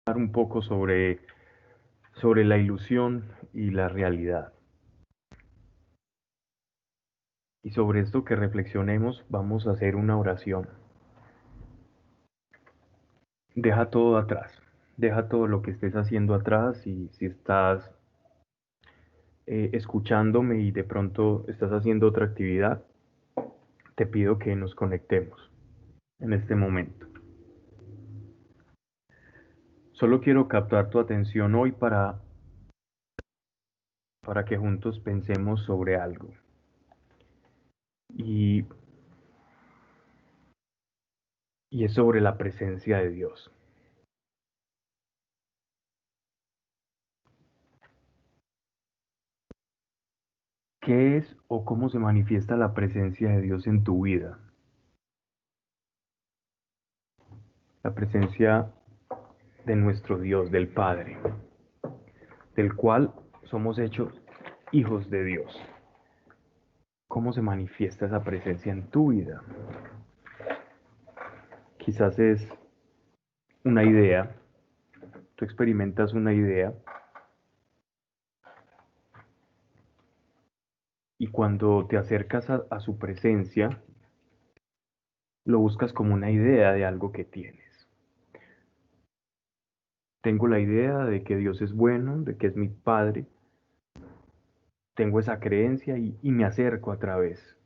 Un poco sobre la ilusión y la realidad. Y sobre esto que reflexionemos, vamos a hacer una oración. Deja todo atrás. Deja todo lo que estés haciendo atrás y si estás escuchándome y de pronto estás haciendo otra actividad, te pido que nos conectemos en este momento. Solo quiero captar tu atención hoy para que juntos pensemos sobre algo. Y, y es sobre la presencia de Dios. ¿Qué es o cómo se manifiesta la presencia de Dios en tu vida? La presencia de nuestro Dios, del Padre, del cual somos hechos hijos de Dios. ¿Cómo se manifiesta esa presencia en tu vida? Quizás es una idea, tú experimentas una idea y cuando te acercas a su presencia, lo buscas como una idea de algo que tienes. Tengo la idea de que Dios es bueno, de que es mi Padre, tengo esa creencia y me acerco a través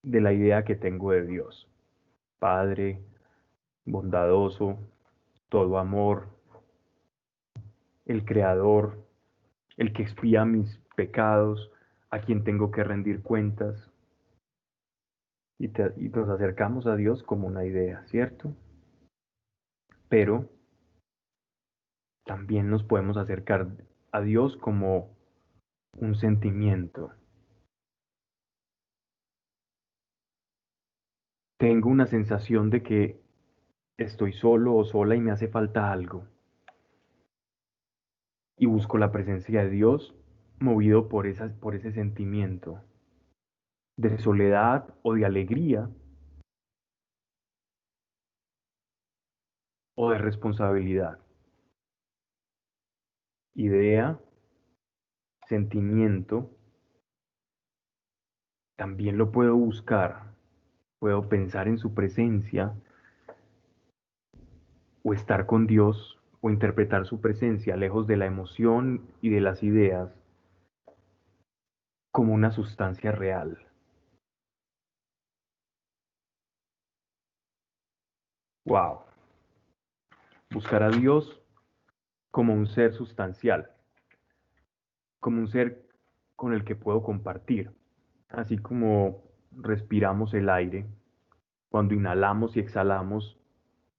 de la idea que tengo de Dios. Padre, bondadoso, todo amor, el creador, el que expía mis pecados, a quien tengo que rendir cuentas. Y nos acercamos a Dios como una idea, ¿cierto? Pero también nos podemos acercar a Dios como un sentimiento. Tengo una sensación de que estoy solo o sola y me hace falta algo. Y busco la presencia de Dios movido por ese sentimiento de soledad o de alegría o de responsabilidad. Idea, sentimiento, también lo puedo buscar, puedo pensar en su presencia o estar con Dios o interpretar su presencia lejos de la emoción y de las ideas como una sustancia real. Wow, buscar a Dios como un ser sustancial, como un ser con el que puedo compartir, así como respiramos el aire, cuando inhalamos y exhalamos,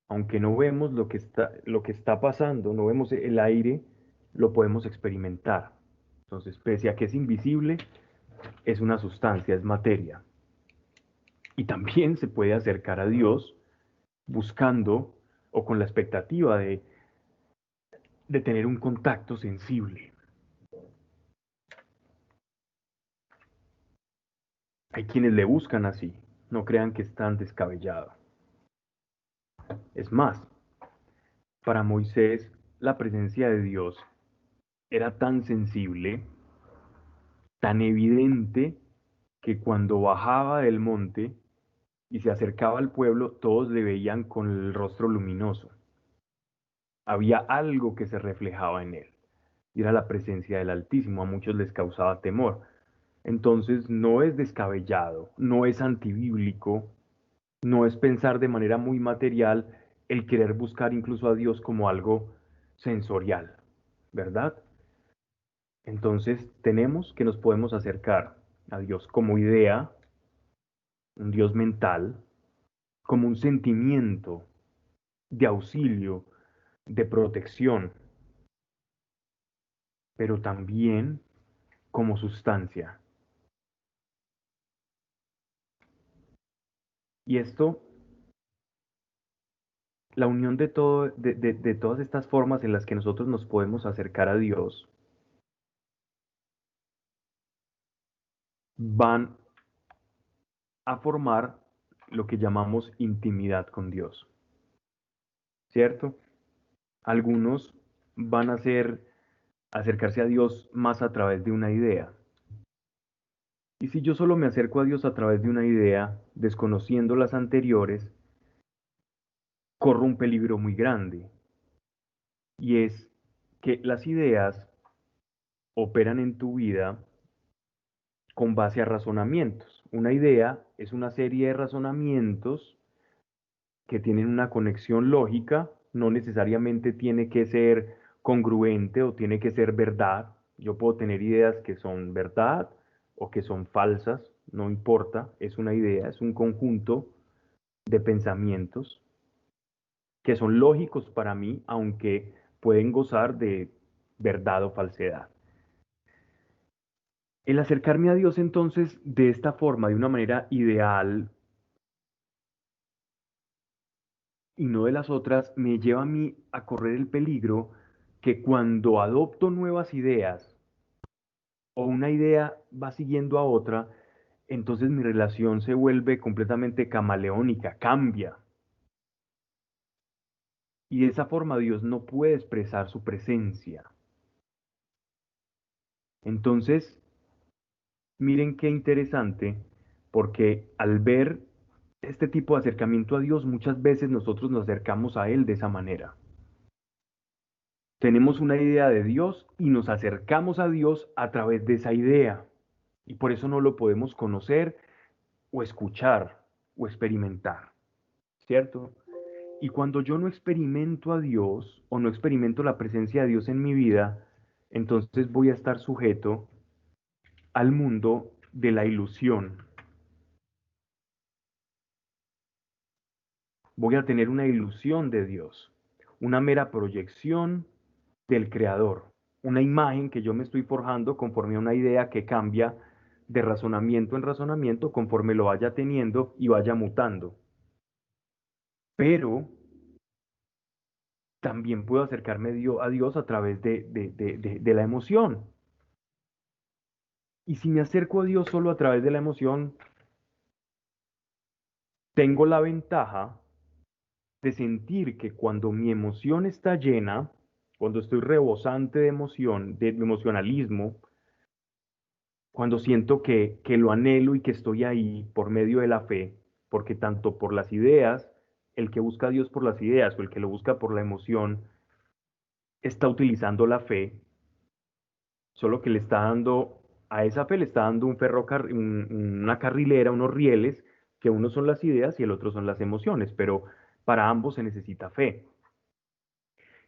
aunque no vemos lo que está pasando, no vemos el aire, lo podemos experimentar. Entonces, pese a que es invisible, es una sustancia, es materia. Y también se puede acercar a Dios buscando o con la expectativa de tener un contacto sensible. Hay quienes le buscan así, no crean que están descabellados. Es más, para Moisés la presencia de Dios era tan sensible, tan evidente, que cuando bajaba del monte y se acercaba al pueblo, todos le veían con el rostro luminoso. Había algo que se reflejaba en él, y era la presencia del Altísimo. A muchos les causaba temor. Entonces no es descabellado, no es antibíblico, no es pensar de manera muy material el querer buscar incluso a Dios como algo sensorial, ¿verdad? Entonces tenemos que nos podemos acercar a Dios como idea, un Dios mental, como un sentimiento de auxilio, de protección, pero también como sustancia. Y esto, la unión de todas estas formas en las que nosotros nos podemos acercar a Dios, van a formar lo que llamamos intimidad con Dios, ¿cierto? Algunos van a acercarse a Dios más a través de una idea. Y si yo solo me acerco a Dios a través de una idea, desconociendo las anteriores, corro un peligro muy grande. Y es que las ideas operan en tu vida con base a razonamientos. Una idea es una serie de razonamientos que tienen una conexión lógica, no necesariamente tiene que ser congruente o tiene que ser verdad. Yo puedo tener ideas que son verdad o que son falsas, no importa, es una idea, es un conjunto de pensamientos que son lógicos para mí, aunque pueden gozar de verdad o falsedad. El acercarme a Dios entonces de esta forma, de una manera ideal y no de las otras, me lleva a mí a correr el peligro que cuando adopto nuevas ideas o una idea va siguiendo a otra, entonces mi relación se vuelve completamente camaleónica, cambia. Y de esa forma Dios no puede expresar su presencia. Entonces, miren qué interesante, porque al ver este tipo de acercamiento a Dios, muchas veces nosotros nos acercamos a Él de esa manera. Tenemos una idea de Dios y nos acercamos a Dios a través de esa idea. Y por eso no lo podemos conocer o escuchar o experimentar, ¿cierto? Y cuando yo no experimento a Dios o no experimento la presencia de Dios en mi vida, entonces voy a estar sujeto al mundo de la ilusión. Voy a tener una ilusión de Dios, una mera proyección del Creador, una imagen que yo me estoy forjando conforme a una idea que cambia de razonamiento en razonamiento conforme lo vaya teniendo y vaya mutando. Pero también puedo acercarme a Dios a través de la emoción. Y si me acerco a Dios solo a través de la emoción, tengo la ventaja de sentir que cuando mi emoción está llena, cuando estoy rebosante de emoción, de emocionalismo, cuando siento que lo anhelo y que estoy ahí por medio de la fe, porque tanto por las ideas, el que busca a Dios por las ideas o el que lo busca por la emoción, está utilizando la fe, solo que le está dando, a esa fe le está dando una carrilera, unos rieles, que uno son las ideas y el otro son las emociones, pero para ambos se necesita fe.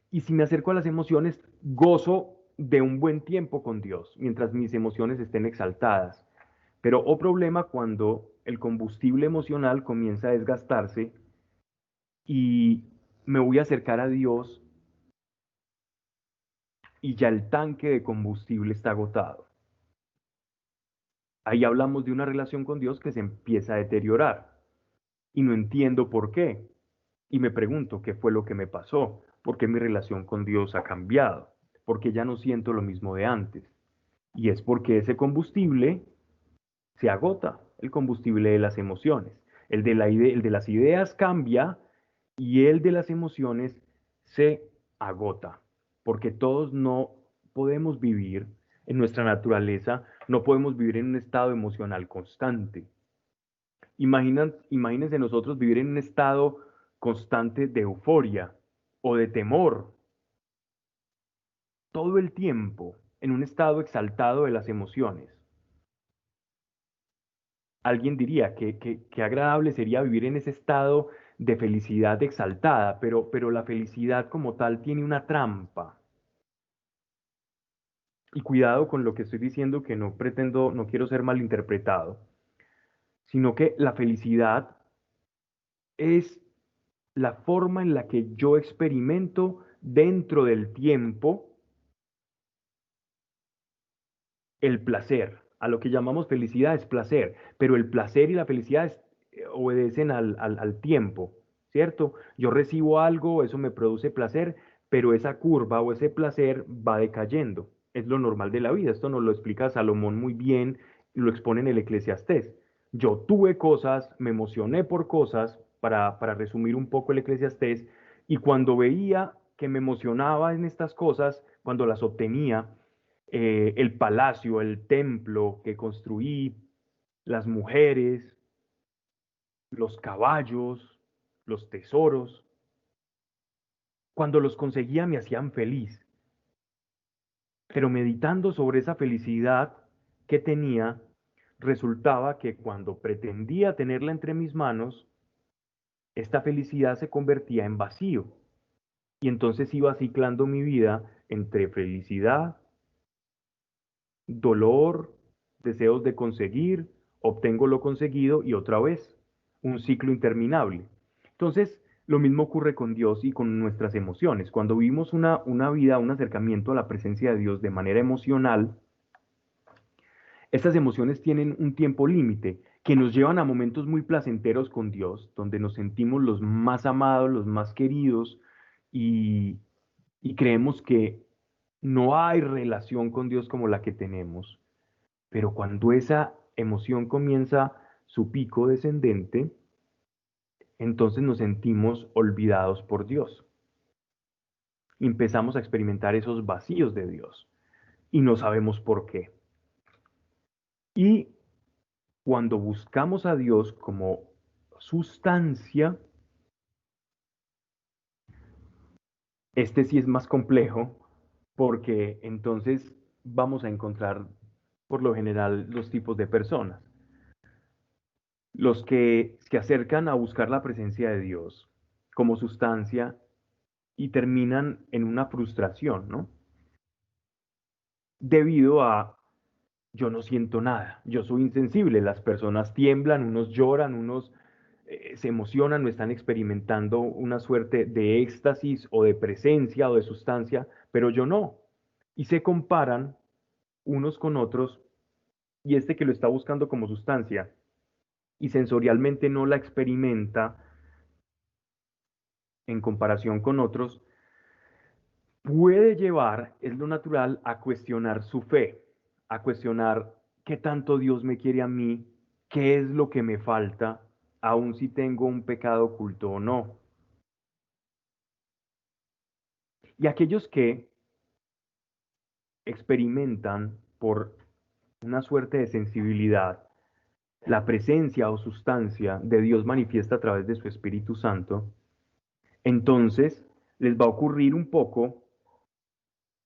Y si me acerco a las emociones, gozo de un buen tiempo con Dios, mientras mis emociones estén exaltadas. Pero o problema cuando el combustible emocional comienza a desgastarse y me voy a acercar a Dios y ya el tanque de combustible está agotado. Ahí hablamos de una relación con Dios que se empieza a deteriorar y no entiendo por qué. Y me pregunto qué fue lo que me pasó, por qué mi relación con Dios ha cambiado, porque ya no siento lo mismo de antes. Y es porque ese combustible se agota, el combustible de las emociones. El de las ideas cambia y el de las emociones se agota, porque todos no podemos vivir en nuestra naturaleza, no podemos vivir en un estado emocional constante. Imagínense nosotros vivir en un estado constante de euforia o de temor, todo el tiempo, en un estado exaltado de las emociones. Alguien diría que agradable sería vivir en ese estado de felicidad exaltada, pero la felicidad como tal tiene una trampa. Y cuidado con lo que estoy diciendo, que no pretendo, no quiero ser malinterpretado, sino que la felicidad es la forma en la que yo experimento dentro del tiempo el placer. A lo que llamamos felicidad es placer, pero el placer y la felicidad obedecen al tiempo, ¿cierto? Yo recibo algo, eso me produce placer, pero esa curva o ese placer va decayendo. Es lo normal de la vida. Esto nos lo explica Salomón muy bien y lo expone en el Eclesiastés. Yo tuve cosas, me emocioné por cosas, para resumir un poco el Eclesiastés, y cuando veía que me emocionaba en estas cosas cuando las obtenía, el palacio, el templo que construí, las mujeres, los caballos, los tesoros. Cuando los conseguía me hacían feliz, pero meditando sobre esa felicidad que tenía, resultaba que cuando pretendía tenerla entre mis manos, esta felicidad se convertía en vacío. Y entonces iba ciclando mi vida entre felicidad, dolor, deseos de conseguir, obtengo lo conseguido y otra vez, un ciclo interminable. Entonces, lo mismo ocurre con Dios y con nuestras emociones. Cuando vivimos una vida, un acercamiento a la presencia de Dios de manera emocional, estas emociones tienen un tiempo límite que nos llevan a momentos muy placenteros con Dios, donde nos sentimos los más amados, los más queridos y, y creemos que no hay relación con Dios como la que tenemos. Pero cuando esa emoción comienza su pico descendente, entonces nos sentimos olvidados por Dios. Empezamos a experimentar esos vacíos de Dios y no sabemos por qué. Y cuando buscamos a Dios como sustancia, este sí es más complejo porque entonces vamos a encontrar por lo general dos tipos de personas. Los que se acercan a buscar la presencia de Dios como sustancia y terminan en una frustración, ¿no? Debido a yo no siento nada, yo soy insensible, las personas tiemblan, unos lloran, unos se emocionan o están experimentando una suerte de éxtasis o de presencia o de sustancia, pero yo no. Y se comparan unos con otros y este que lo está buscando como sustancia y sensorialmente no la experimenta en comparación con otros, puede llevar, es lo natural, a cuestionar su fe, a cuestionar qué tanto Dios me quiere a mí, qué es lo que me falta, aun si tengo un pecado oculto o no. Y aquellos que experimentan por una suerte de sensibilidad la presencia o sustancia de Dios manifiesta a través de su Espíritu Santo, entonces les va a ocurrir un poco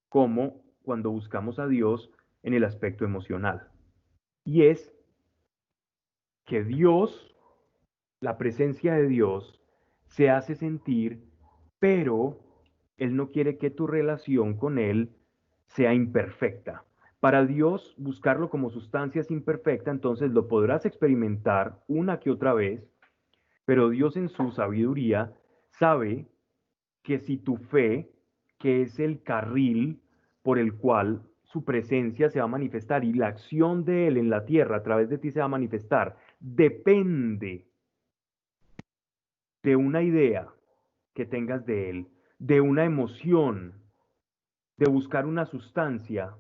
como cuando buscamos a Dios en el aspecto emocional. Y es que Dios, la presencia de Dios, se hace sentir, pero Él no quiere que tu relación con Él sea imperfecta. Para Dios, buscarlo como sustancia es imperfecta, entonces lo podrás experimentar una que otra vez, pero Dios en su sabiduría sabe que si tu fe, que es el carril por el cual su presencia se va a manifestar y la acción de Él en la tierra a través de ti se va a manifestar, depende de una idea que tengas de Él, de una emoción, de buscar una sustancia,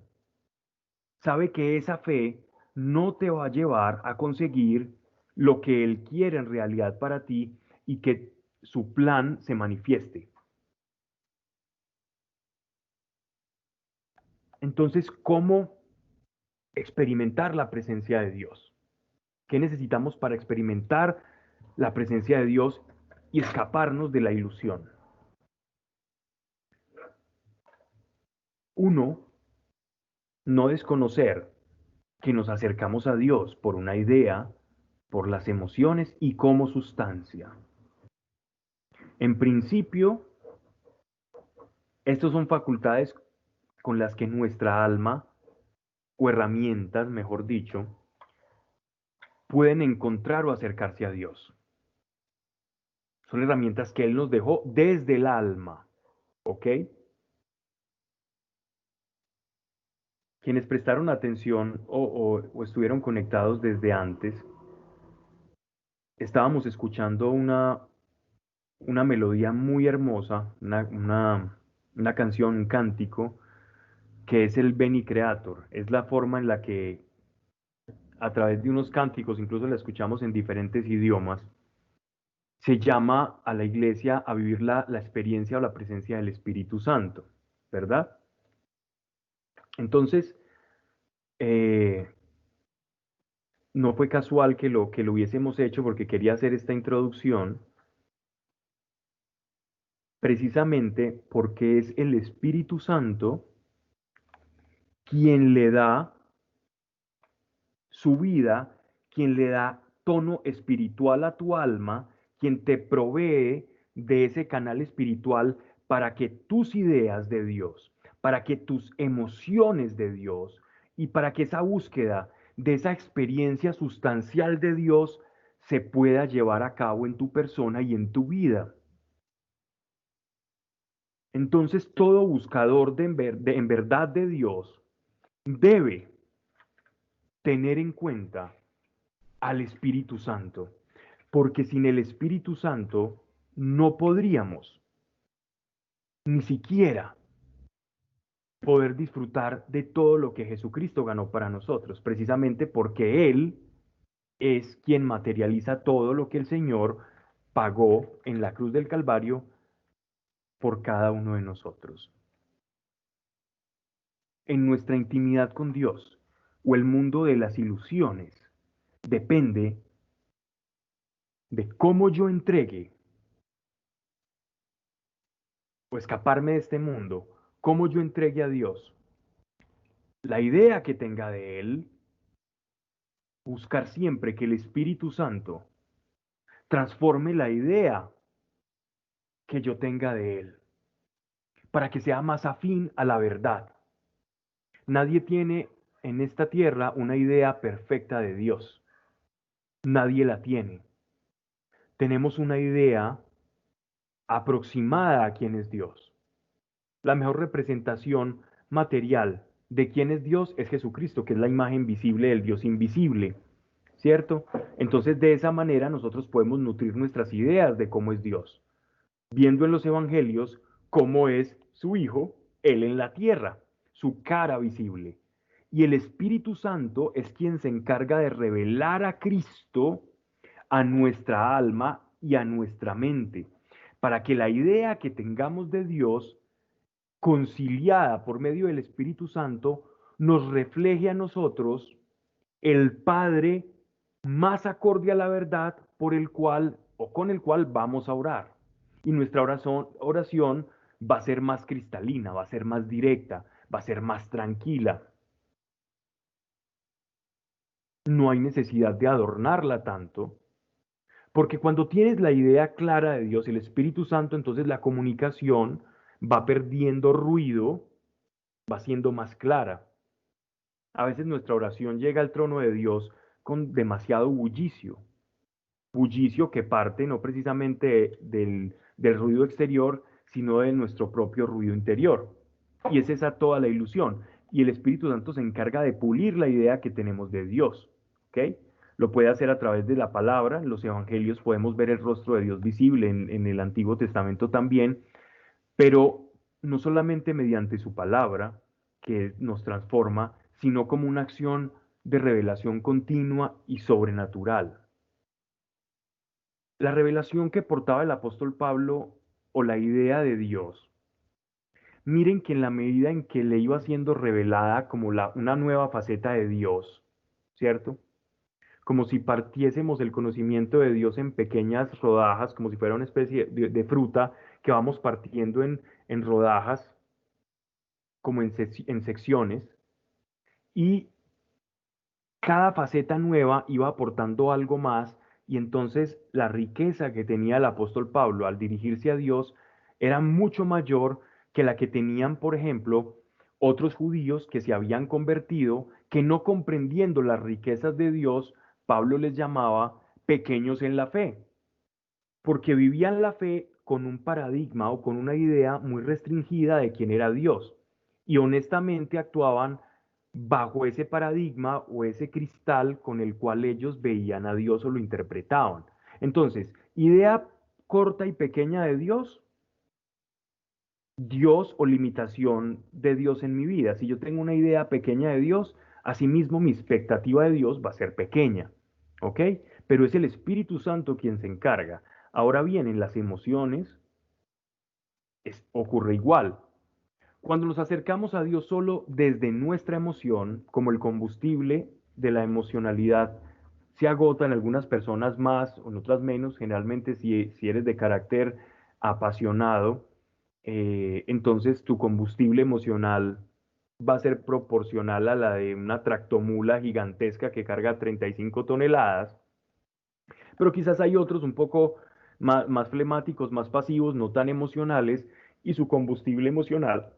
sabe que esa fe no te va a llevar a conseguir lo que Él quiere en realidad para ti y que su plan se manifieste. Entonces, ¿cómo experimentar la presencia de Dios? ¿Qué necesitamos para experimentar la presencia de Dios y escaparnos de la ilusión? Uno, no desconocer que nos acercamos a Dios por una idea, por las emociones y como sustancia. En principio, estas son facultades con las que nuestra alma, o herramientas, mejor dicho, pueden encontrar o acercarse a Dios. Son herramientas que Él nos dejó desde el alma, ¿ok? Quienes prestaron atención o estuvieron conectados desde antes, estábamos escuchando una melodía muy hermosa, una canción, un cántico, que es el Beni Creator. Es la forma en la que a través de unos cánticos, incluso la escuchamos en diferentes idiomas, se llama a la iglesia a vivir la experiencia o la presencia del Espíritu Santo, ¿verdad? Entonces, eh, no fue casual que lo hubiésemos hecho porque quería hacer esta introducción, precisamente porque es el Espíritu Santo quien le da su vida, quien le da tono espiritual a tu alma, quien te provee de ese canal espiritual para que tus ideas de Dios, para que tus emociones de Dios y para que esa búsqueda de esa experiencia sustancial de Dios se pueda llevar a cabo en tu persona y en tu vida. Entonces todo buscador en verdad de Dios debe tener en cuenta al Espíritu Santo, porque sin el Espíritu Santo no podríamos ni siquiera poder disfrutar de todo lo que Jesucristo ganó para nosotros, precisamente porque Él es quien materializa todo lo que el Señor pagó en la cruz del Calvario por cada uno de nosotros. En nuestra intimidad con Dios o el mundo de las ilusiones depende de cómo yo entregue o escaparme de este mundo, cómo yo entregue a Dios la idea que tenga de Él, buscar siempre que el Espíritu Santo transforme la idea que yo tenga de Él, para que sea más afín a la verdad. Nadie tiene en esta tierra una idea perfecta de Dios. Nadie la tiene. Tenemos una idea aproximada a quién es Dios. La mejor representación material de quién es Dios es Jesucristo, que es la imagen visible del Dios invisible, ¿cierto? Entonces, de esa manera nosotros podemos nutrir nuestras ideas de cómo es Dios, viendo en los evangelios cómo es su Hijo, Él en la tierra, su cara visible. Y el Espíritu Santo es quien se encarga de revelar a Cristo a nuestra alma y a nuestra mente, para que la idea que tengamos de Dios, conciliada por medio del Espíritu Santo, nos refleje a nosotros el Padre más acorde a la verdad por el cual o con el cual vamos a orar. Y nuestra oración va a ser más cristalina, va a ser más directa, va a ser más tranquila. No hay necesidad de adornarla tanto, porque cuando tienes la idea clara de Dios, el Espíritu Santo, entonces la comunicación va perdiendo ruido, va siendo más clara. A veces nuestra oración llega al trono de Dios con demasiado bullicio que parte no precisamente del ruido exterior, sino de nuestro propio ruido interior. Y es esa toda la ilusión. Y el Espíritu Santo se encarga de pulir la idea que tenemos de Dios. ¿Ok? Lo puede hacer a través de la palabra. En los evangelios podemos ver el rostro de Dios visible, en el Antiguo Testamento también, pero no solamente mediante su palabra, que nos transforma, sino como una acción de revelación continua y sobrenatural. La revelación que portaba el apóstol Pablo o la idea de Dios, miren que en la medida en que le iba siendo revelada como una nueva faceta de Dios, ¿cierto? Como si partiésemos el conocimiento de Dios en pequeñas rodajas, como si fuera una especie de fruta que vamos partiendo en rodajas, como en secciones, y cada faceta nueva iba aportando algo más, y entonces la riqueza que tenía el apóstol Pablo al dirigirse a Dios era mucho mayor que la que tenían, por ejemplo, otros judíos que se habían convertido, que no comprendiendo las riquezas de Dios, Pablo les llamaba pequeños en la fe, porque vivían la fe con un paradigma o con una idea muy restringida de quién era Dios, y honestamente actuaban bajo ese paradigma o ese cristal con el cual ellos veían a Dios o lo interpretaban. Entonces, idea corta y pequeña de Dios, Dios o limitación de Dios en mi vida. Si yo tengo una idea pequeña de Dios, asimismo mi expectativa de Dios va a ser pequeña, ¿ok? Pero es el Espíritu Santo quien se encarga. Ahora bien, en las emociones ocurre igual. Cuando nos acercamos a Dios solo desde nuestra emoción, como el combustible de la emocionalidad se agota en algunas personas más o en otras menos, generalmente si eres de carácter apasionado, entonces tu combustible emocional va a ser proporcional a la de una tractomula gigantesca que carga 35 toneladas, pero quizás hay otros un poco más flemáticos, más pasivos, no tan emocionales, y su combustible emocional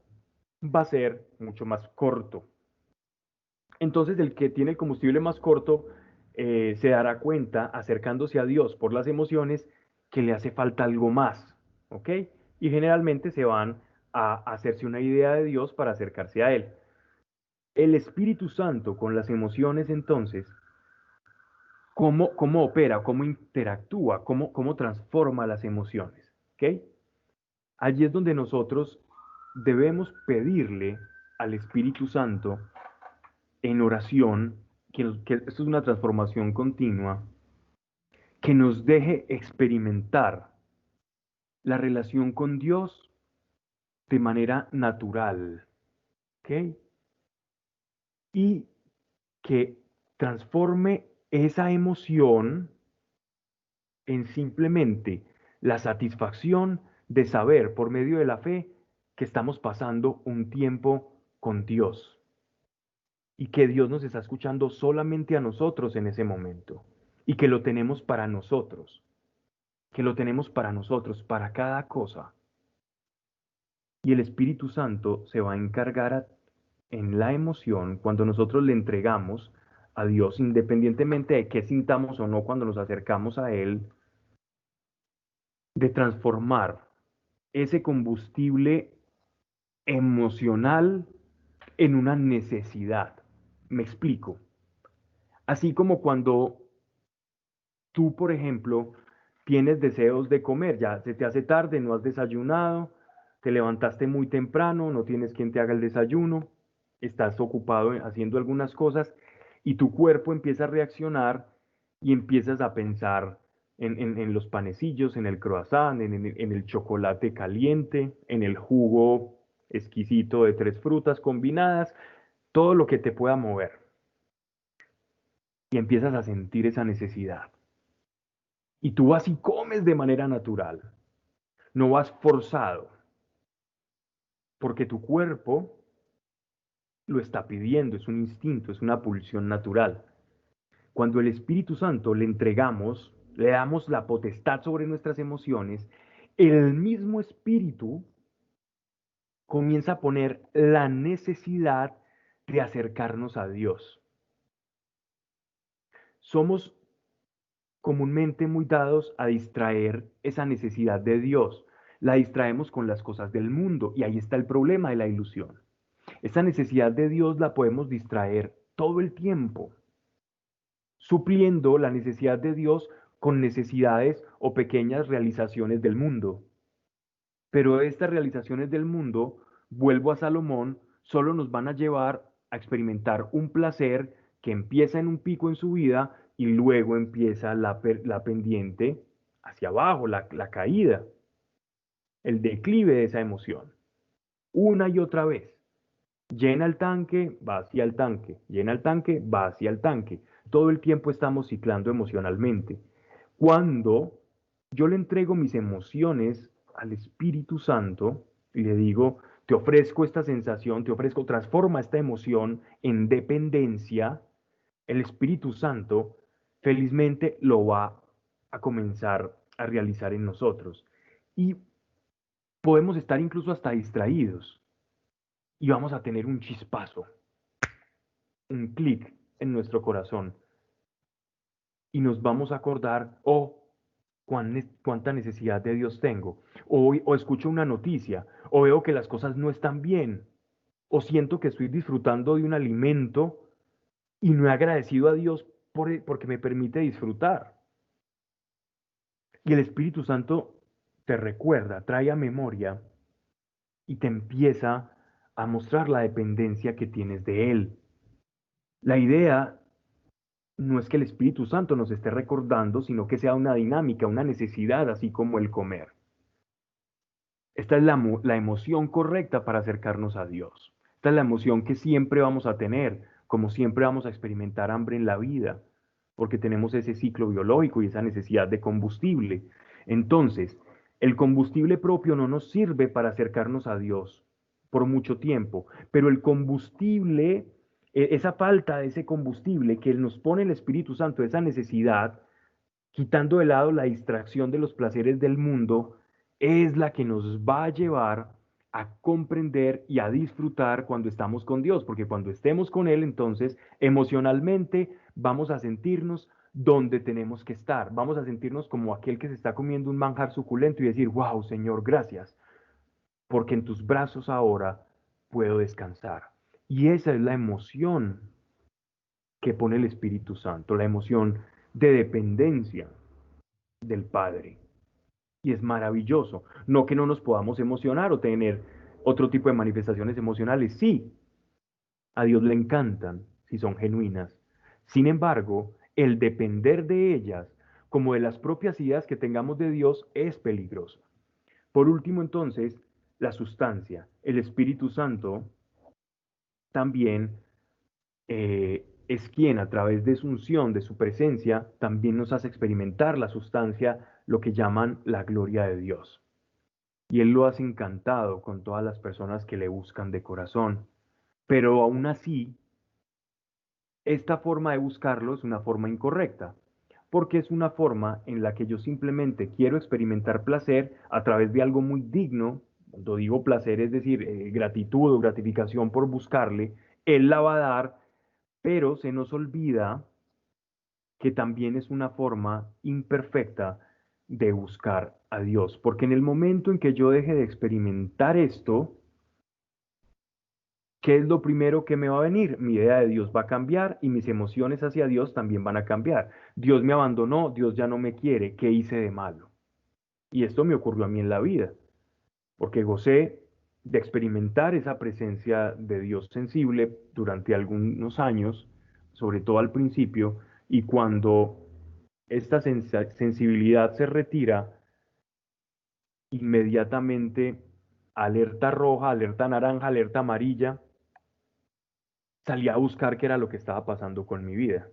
va a ser mucho más corto. Entonces, el que tiene el combustible más corto se dará cuenta, acercándose a Dios por las emociones, que le hace falta algo más, ¿ok? Y generalmente se van a hacerse una idea de Dios para acercarse a Él. El Espíritu Santo con las emociones, entonces, ¿cómo opera, cómo interactúa, cómo transforma las emociones? ¿Ok? Allí es donde nosotros debemos pedirle al Espíritu Santo en oración, que esto es una transformación continua, que nos deje experimentar la relación con Dios de manera natural, ¿ok? Y que transforme esa emoción en simplemente la satisfacción de saber por medio de la fe que estamos pasando un tiempo con Dios y que Dios nos está escuchando solamente a nosotros en ese momento y que lo tenemos para nosotros, que lo tenemos para nosotros, para cada cosa. Y el Espíritu Santo se va a encargar en la emoción cuando nosotros le entregamos a Dios, independientemente de qué sintamos o no cuando nos acercamos a Él, de transformar ese combustible emocional en una necesidad. Me explico. Así como cuando tú, por ejemplo, tienes deseos de comer, ya se te hace tarde, no has desayunado, te levantaste muy temprano, no tienes quien te haga el desayuno, estás ocupado haciendo algunas cosas y tu cuerpo empieza a reaccionar y empiezas a pensar en los panecillos, en el croissant, en el chocolate caliente, en el jugo exquisito de 3 frutas combinadas, todo lo que te pueda mover. Y empiezas a sentir esa necesidad. Y tú vas y comes de manera natural. No vas forzado, porque tu cuerpo lo está pidiendo, es un instinto, es una pulsión natural. Cuando el Espíritu Santo le entregamos, le damos la potestad sobre nuestras emociones, el mismo Espíritu comienza a poner la necesidad de acercarnos a Dios. Somos comúnmente muy dados a distraer esa necesidad de Dios. La distraemos con las cosas del mundo y ahí está el problema de la ilusión. Esa necesidad de Dios la podemos distraer todo el tiempo, supliendo la necesidad de Dios con necesidades o pequeñas realizaciones del mundo. Pero estas realizaciones del mundo, vuelvo a Salomón, solo nos van a llevar a experimentar un placer que empieza en un pico en su vida y luego empieza la pendiente hacia abajo, la caída, el declive de esa emoción, una y otra vez. Llena el tanque, va hacia el tanque, llena el tanque, va hacia el tanque. Todo el tiempo estamos ciclando emocionalmente. Cuando yo le entrego mis emociones al Espíritu Santo y le digo, te ofrezco esta sensación, te ofrezco, transforma esta emoción en dependencia, el Espíritu Santo felizmente lo va a comenzar a realizar en nosotros. Y podemos estar incluso hasta distraídos y vamos a tener un chispazo, un clic en nuestro corazón y nos vamos a acordar, oh, cuánta necesidad de Dios tengo, o escucho una noticia, o veo que las cosas no están bien, o siento que estoy disfrutando de un alimento y no he agradecido a Dios porque me permite disfrutar. Y el Espíritu Santo te recuerda, trae a memoria y te empieza a mostrar la dependencia que tienes de Él. La idea no es que el Espíritu Santo nos esté recordando, sino que sea una dinámica, una necesidad, así como el comer. Esta es la emoción correcta para acercarnos a Dios. Esta es la emoción que siempre vamos a tener, como siempre vamos a experimentar hambre en la vida, porque tenemos ese ciclo biológico y esa necesidad de combustible. Entonces, el combustible propio no nos sirve para acercarnos a Dios por mucho tiempo, pero el combustible, esa falta de ese combustible que nos pone el Espíritu Santo, esa necesidad, quitando de lado la distracción de los placeres del mundo, es la que nos va a llevar a comprender y a disfrutar cuando estamos con Dios, porque cuando estemos con Él, entonces emocionalmente vamos a sentirnos donde tenemos que estar, vamos a sentirnos como aquel que se está comiendo un manjar suculento y decir, wow, Señor, gracias, porque en tus brazos ahora puedo descansar. Y esa es la emoción que pone el Espíritu Santo, la emoción de dependencia del Padre. Y es maravilloso. No que no nos podamos emocionar o tener otro tipo de manifestaciones emocionales. Sí, a Dios le encantan si son genuinas. Sin embargo, el depender de ellas, como de las propias ideas que tengamos de Dios, es peligroso. Por último, entonces, la sustancia. El Espíritu Santo también es quien a través de su unción, de su presencia, también nos hace experimentar la sustancia, lo que llaman la gloria de Dios. Y Él lo hace encantado con todas las personas que le buscan de corazón. Pero aún así, esta forma de buscarlo es una forma incorrecta, porque es una forma en la que yo simplemente quiero experimentar placer a través de algo muy digno. Cuando digo placer, es decir, gratitud o gratificación por buscarle, Él la va a dar, pero se nos olvida que también es una forma imperfecta de buscar a Dios, porque en el momento en que yo deje de experimentar esto, ¿qué es lo primero que me va a venir? Mi idea de Dios va a cambiar y mis emociones hacia Dios también van a cambiar. Dios me abandonó, Dios ya no me quiere, ¿qué hice de malo? Y esto me ocurrió a mí en la vida, porque gocé de experimentar esa presencia de Dios sensible durante algunos años, sobre todo al principio, y cuando esta sensibilidad se retira, inmediatamente alerta roja, alerta naranja, alerta amarilla, salí a buscar qué era lo que estaba pasando con mi vida.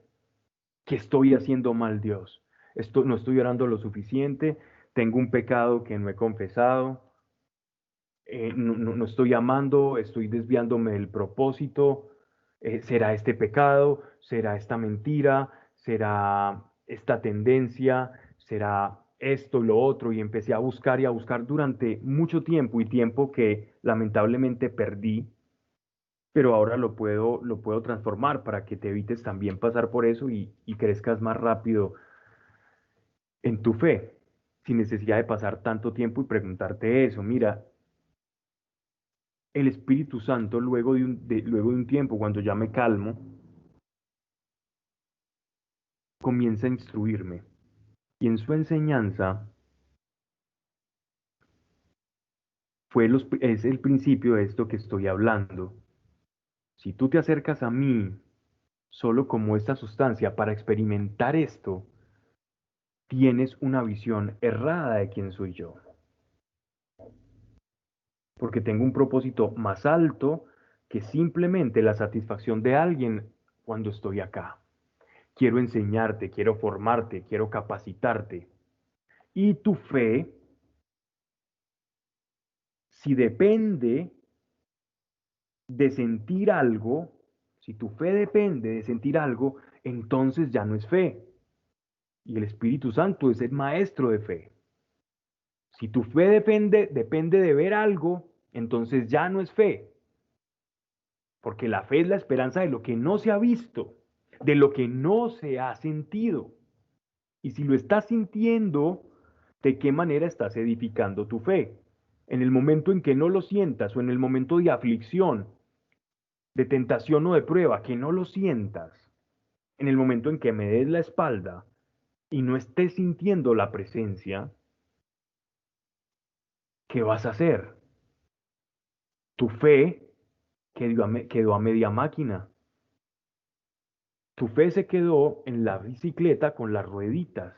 ¿Qué estoy haciendo mal, Dios? No estoy orando lo suficiente, tengo un pecado que no he confesado, no estoy amando, estoy desviándome del propósito. ¿Será este pecado? ¿Será esta mentira? ¿Será esta tendencia? ¿Será esto y lo otro? Y empecé a buscar y a buscar durante mucho tiempo y tiempo que lamentablemente perdí, pero ahora lo puedo transformar para que te evites también pasar por eso y crezcas más rápido en tu fe, sin necesidad de pasar tanto tiempo y preguntarte eso. Mira, el Espíritu Santo, luego de un tiempo, cuando ya me calmo, comienza a instruirme. Y en su enseñanza es el principio de esto que estoy hablando. Si tú te acercas a mí solo como esta sustancia para experimentar esto, tienes una visión errada de quién soy yo. Porque tengo un propósito más alto que simplemente la satisfacción de alguien cuando estoy acá. Quiero enseñarte, quiero formarte, quiero capacitarte. Y tu fe, si depende de sentir algo, si tu fe depende de sentir algo, entonces ya no es fe. Y el Espíritu Santo es el maestro de fe. Si tu fe depende de ver algo, entonces ya no es fe. Porque la fe es la esperanza de lo que no se ha visto, de lo que no se ha sentido. Y si lo estás sintiendo, ¿de qué manera estás edificando tu fe? En el momento en que no lo sientas o en el momento de aflicción, de tentación o de prueba, que no lo sientas, en el momento en que me des la espalda y no estés sintiendo la presencia, ¿qué vas a hacer? Tu fe quedó a media máquina. Tu fe se quedó en la bicicleta con las rueditas.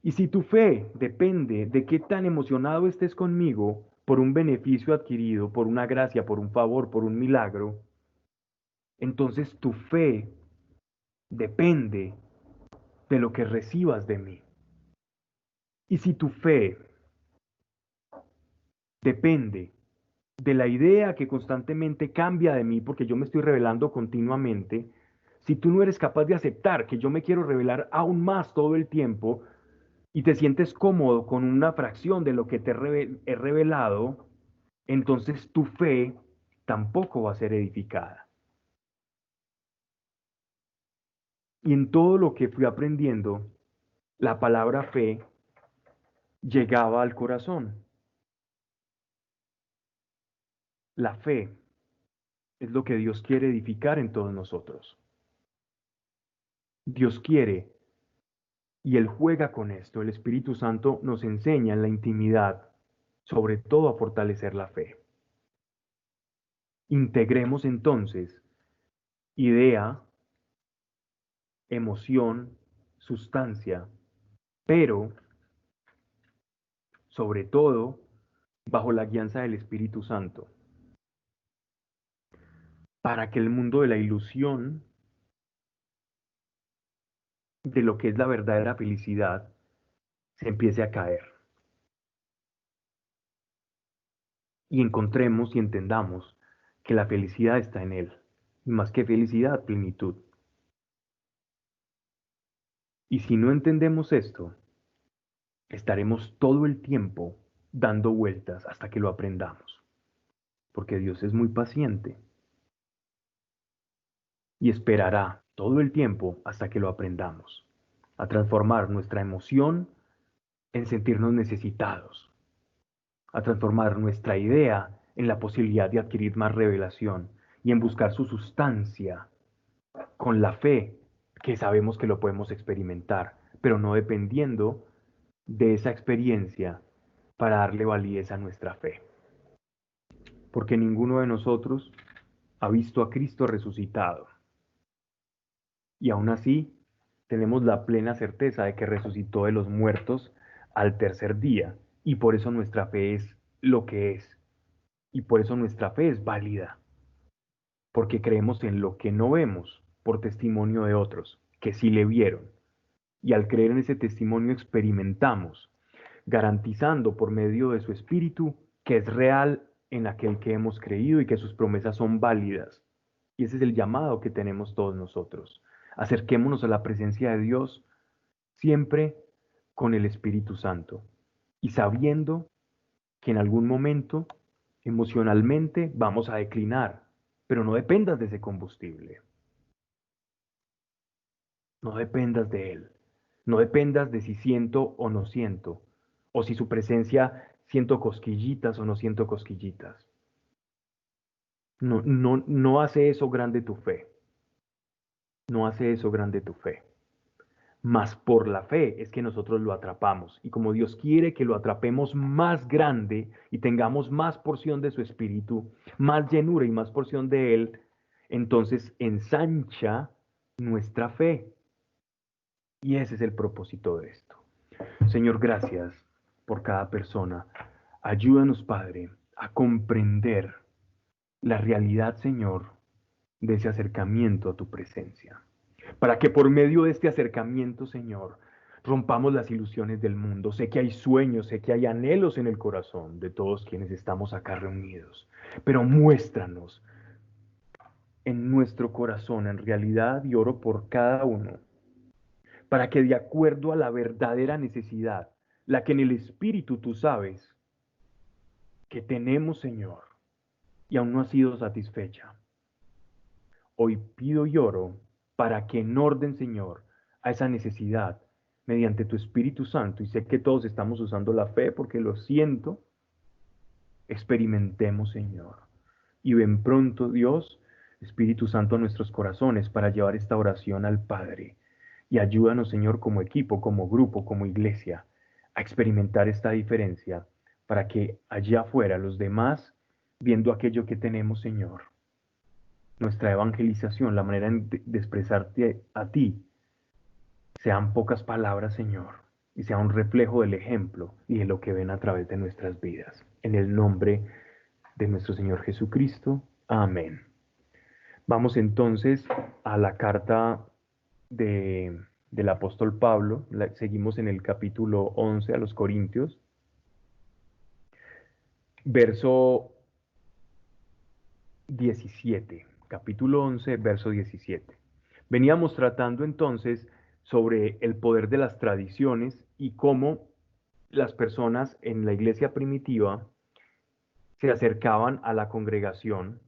Y si tu fe depende de qué tan emocionado estés conmigo por un beneficio adquirido, por una gracia, por un favor, por un milagro, entonces tu fe depende de lo que recibas de mí. Y si tu fe depende de la idea que constantemente cambia de mí porque yo me estoy revelando continuamente, si tú no eres capaz de aceptar que yo me quiero revelar aún más todo el tiempo y te sientes cómodo con una fracción de lo que te he revelado, entonces tu fe tampoco va a ser edificada. Y en todo lo que fui aprendiendo, la palabra fe llegaba al corazón. La fe es lo que Dios quiere edificar en todos nosotros. Dios quiere, y Él juega con esto. El Espíritu Santo nos enseña en la intimidad, sobre todo a fortalecer la fe. Integremos entonces idea, emoción, sustancia, pero sobre todo bajo la guianza del Espíritu Santo, para que el mundo de la ilusión, de lo que es la verdadera felicidad, se empiece a caer. Y encontremos y entendamos que la felicidad está en Él. Y más que felicidad, plenitud. Y si no entendemos esto, estaremos todo el tiempo dando vueltas hasta que lo aprendamos. Porque Dios es muy paciente y esperará todo el tiempo hasta que lo aprendamos, a transformar nuestra emoción en sentirnos necesitados, a transformar nuestra idea en la posibilidad de adquirir más revelación y en buscar su sustancia con la fe que sabemos que lo podemos experimentar, pero no dependiendo de esa experiencia para darle validez a nuestra fe. Porque ninguno de nosotros ha visto a Cristo resucitado. Y aún así, tenemos la plena certeza de que resucitó de los muertos al tercer día. Y por eso nuestra fe es lo que es. Y por eso nuestra fe es válida. Porque creemos en lo que no vemos por testimonio de otros, que sí le vieron. Y al creer en ese testimonio experimentamos, garantizando por medio de su Espíritu que es real en aquel que hemos creído y que sus promesas son válidas. Y ese es el llamado que tenemos todos nosotros. Acerquémonos a la presencia de Dios siempre con el Espíritu Santo y sabiendo que en algún momento emocionalmente vamos a declinar, pero no dependas de ese combustible, no dependas de él, no dependas de si siento o no siento, o si su presencia siento cosquillitas o no siento cosquillitas. No, no, no hace eso grande tu fe, no hace eso grande tu fe. Mas por la fe es que nosotros lo atrapamos. Y como Dios quiere que lo atrapemos más grande y tengamos más porción de su espíritu, más llenura y más porción de él, entonces ensancha nuestra fe. Y ese es el propósito de esto. Señor, gracias por cada persona. Ayúdanos, Padre, a comprender la realidad, Señor, de ese acercamiento a tu presencia. Para que por medio de este acercamiento, Señor, rompamos las ilusiones del mundo. Sé que hay sueños, sé que hay anhelos en el corazón de todos quienes estamos acá reunidos, pero muéstranos en nuestro corazón en realidad y oro por cada uno, para que de acuerdo a la verdadera necesidad, la que en el Espíritu tú sabes que tenemos, Señor, y aún no ha sido satisfecha, hoy pido y oro para que en orden, Señor, a esa necesidad, mediante tu Espíritu Santo, y sé que todos estamos usando la fe porque lo siento, experimentemos, Señor. Y ven pronto, Dios, Espíritu Santo, a nuestros corazones para llevar esta oración al Padre. Y ayúdanos, Señor, como equipo, como grupo, como iglesia, a experimentar esta diferencia para que allá afuera los demás, viendo aquello que tenemos, Señor, nuestra evangelización, la manera de expresarte a ti, sean pocas palabras, Señor, y sea un reflejo del ejemplo y de lo que ven a través de nuestras vidas. En el nombre de nuestro Señor Jesucristo. Amén. Vamos entonces a la carta del apóstol Pablo. Seguimos en el capítulo 11 a los Corintios, verso 17. Capítulo 11, verso 17. Veníamos tratando entonces sobre el poder de las tradiciones y cómo las personas en la iglesia primitiva se acercaban a la congregación,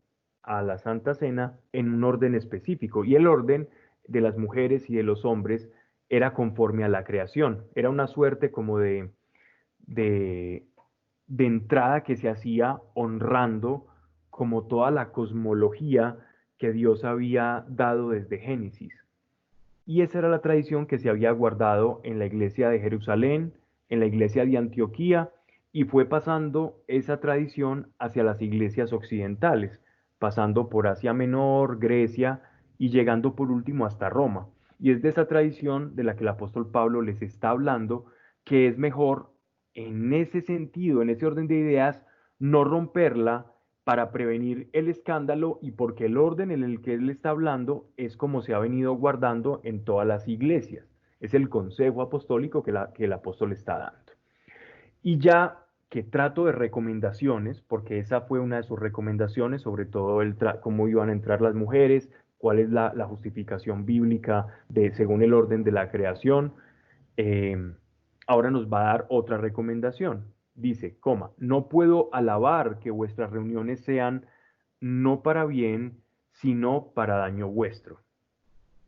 a la Santa Cena, en un orden específico. Y el orden de las mujeres y de los hombres era conforme a la creación. Era una suerte como de, de entrada que se hacía honrando como toda la cosmología que Dios había dado desde Génesis. Y esa era la tradición que se había guardado en la iglesia de Jerusalén, en la iglesia de Antioquía, y fue pasando esa tradición hacia las iglesias occidentales, pasando por Asia Menor, Grecia y llegando por último hasta Roma. Y es de esa tradición de la que el apóstol Pablo les está hablando, que es mejor en ese sentido, en ese orden de ideas, no romperla para prevenir el escándalo y porque el orden en el que él está hablando es como se ha venido guardando en todas las iglesias. Es el consejo apostólico que el apóstol está dando. Y ya que trato de recomendaciones, porque esa fue una de sus recomendaciones, sobre todo cómo iban a entrar las mujeres, cuál es la justificación bíblica según el orden de la creación. Eh, Ahora nos va a dar otra recomendación. Dice, coma, no puedo alabar que vuestras reuniones sean no para bien, sino para daño vuestro.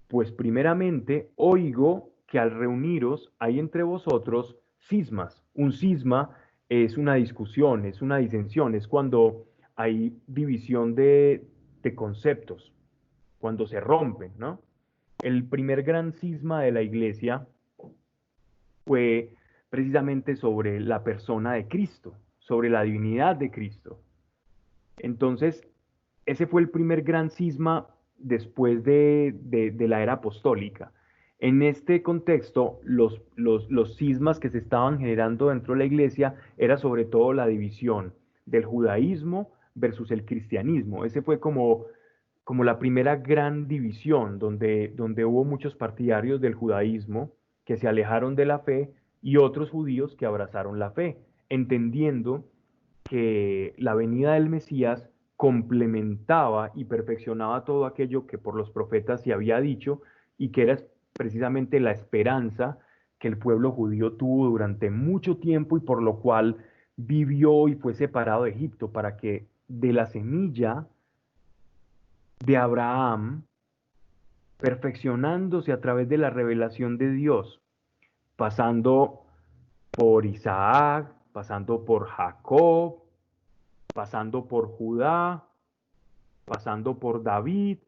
Pues primeramente oigo que al reuniros hay entre vosotros cismas. Un cisma es una discusión, es una disensión, es cuando hay división de conceptos, cuando se rompen, ¿no? El primer gran cisma de la iglesia fue precisamente sobre la persona de Cristo, sobre la divinidad de Cristo. Entonces, ese fue el primer gran cisma después de la era apostólica. En este contexto, los cismas que se estaban generando dentro de la iglesia era sobre todo la división del judaísmo versus el cristianismo. Ese fue como la primera gran división, donde hubo muchos partidarios del judaísmo que se alejaron de la fe y otros judíos que abrazaron la fe, entendiendo que la venida del Mesías complementaba y perfeccionaba todo aquello que por los profetas se había dicho y que era precisamente la esperanza que el pueblo judío tuvo durante mucho tiempo y por lo cual vivió y fue separado de Egipto para que de la semilla de Abraham, perfeccionándose a través de la revelación de Dios, pasando por Isaac, pasando por Jacob, pasando por Judá, pasando por David,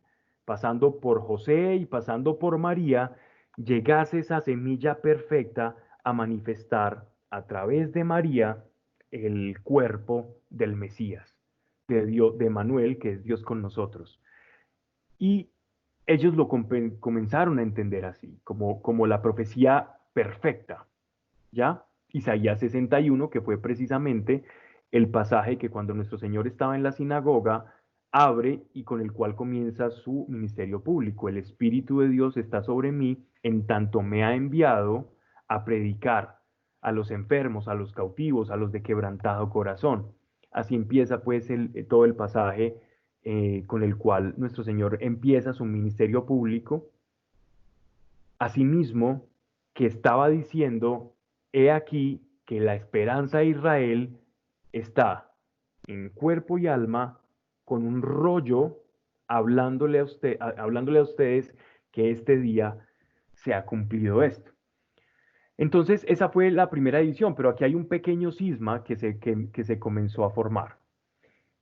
pasando por José y pasando por María, llegase esa semilla perfecta a manifestar a través de María el cuerpo del Mesías, de Dios, de Manuel, que es Dios con nosotros. Y ellos lo comenzaron a entender así, como la profecía perfecta, ¿ya? Isaías 61, que fue precisamente el pasaje que cuando nuestro Señor estaba en la sinagoga, abre y con el cual comienza su ministerio público. El Espíritu de Dios está sobre mí, en tanto me ha enviado a predicar a los enfermos, a los cautivos, a los de quebrantado corazón. Así empieza pues todo el pasaje con el cual nuestro Señor empieza su ministerio público. Asimismo, que estaba diciendo, he aquí que la esperanza de Israel está en cuerpo y alma con un rollo hablándole a ustedes que este día se ha cumplido esto. Entonces, esa fue la primera edición, pero aquí hay un pequeño cisma que se comenzó a formar.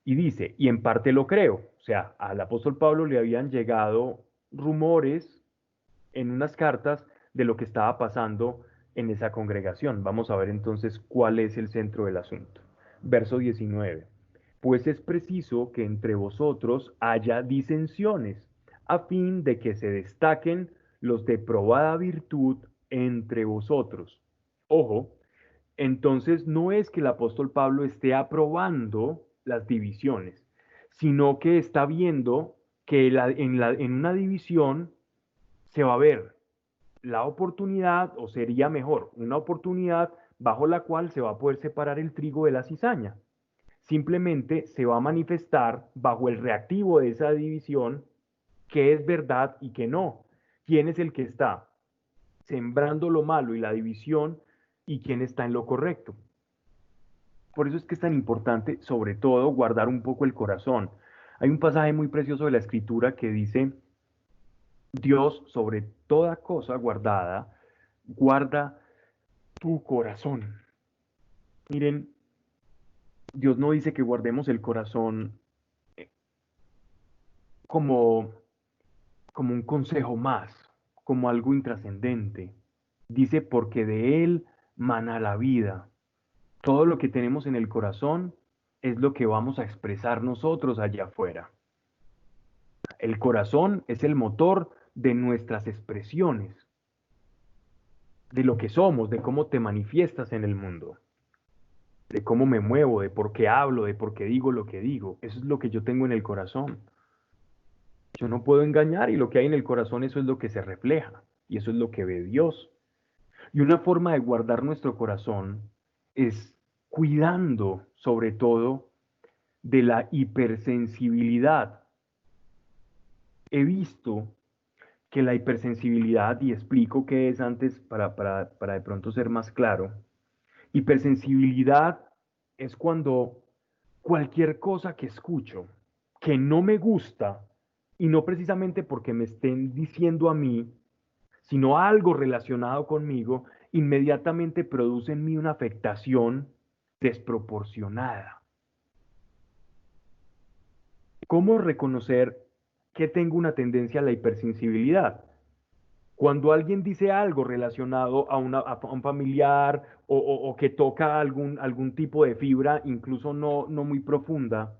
Y dice, y en parte lo creo, o sea, al apóstol Pablo le habían llegado rumores en unas cartas de lo que estaba pasando en esa congregación. Vamos a ver entonces cuál es el centro del asunto. Verso 19. pues es preciso que entre vosotros haya disensiones, a fin de que se destaquen los de probada virtud entre vosotros. Ojo, entonces no es que el apóstol Pablo esté aprobando las divisiones, sino que está viendo que en una división se va a ver la oportunidad, o sería mejor, una oportunidad bajo la cual se va a poder separar el trigo de la cizaña. Simplemente se va a manifestar bajo el reactivo de esa división qué es verdad y qué no. ¿Quién es el que está sembrando lo malo y la división y quién está en lo correcto? Por eso es que es tan importante, sobre todo, guardar un poco el corazón. Hay un pasaje muy precioso de la Escritura que dice, Dios sobre toda cosa guardada, guarda tu corazón. Miren, Dios no dice que guardemos el corazón como, como un consejo más, como algo intrascendente. Dice, porque de él mana la vida. Todo lo que tenemos en el corazón es lo que vamos a expresar nosotros allá afuera. El corazón es el motor de nuestras expresiones, de lo que somos, de cómo te manifiestas en el mundo, de cómo me muevo, de por qué hablo, de por qué digo lo que digo. Eso es lo que yo tengo en el corazón. Yo no puedo engañar y lo que hay en el corazón, eso es lo que se refleja y eso es lo que ve Dios. Y una forma de guardar nuestro corazón es cuidando sobre todo de la hipersensibilidad. He visto que la hipersensibilidad, y explico qué es antes para de pronto ser más claro, hipersensibilidad es cuando cualquier cosa que escucho que no me gusta, y no precisamente porque me estén diciendo a mí, sino algo relacionado conmigo, inmediatamente produce en mí una afectación desproporcionada. ¿Cómo reconocer que tengo una tendencia a la hipersensibilidad? Cuando alguien dice algo relacionado a un familiar o que toca algún tipo de fibra, incluso no muy profunda,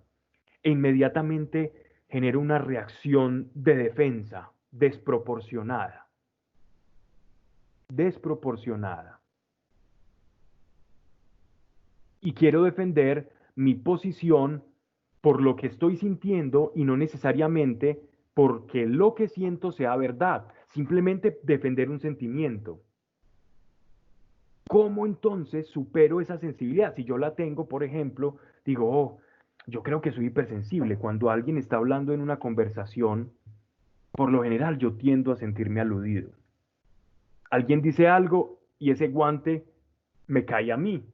e inmediatamente genera una reacción de defensa desproporcionada, desproporcionada. Y quiero defender mi posición por lo que estoy sintiendo y no necesariamente porque lo que siento sea verdad, simplemente defender un sentimiento. ¿Cómo entonces supero esa sensibilidad? Si yo la tengo, por ejemplo, digo, oh, yo creo que soy hipersensible. Cuando alguien está hablando en una conversación, por lo general yo tiendo a sentirme aludido. Alguien dice algo y ese guante me cae a mí.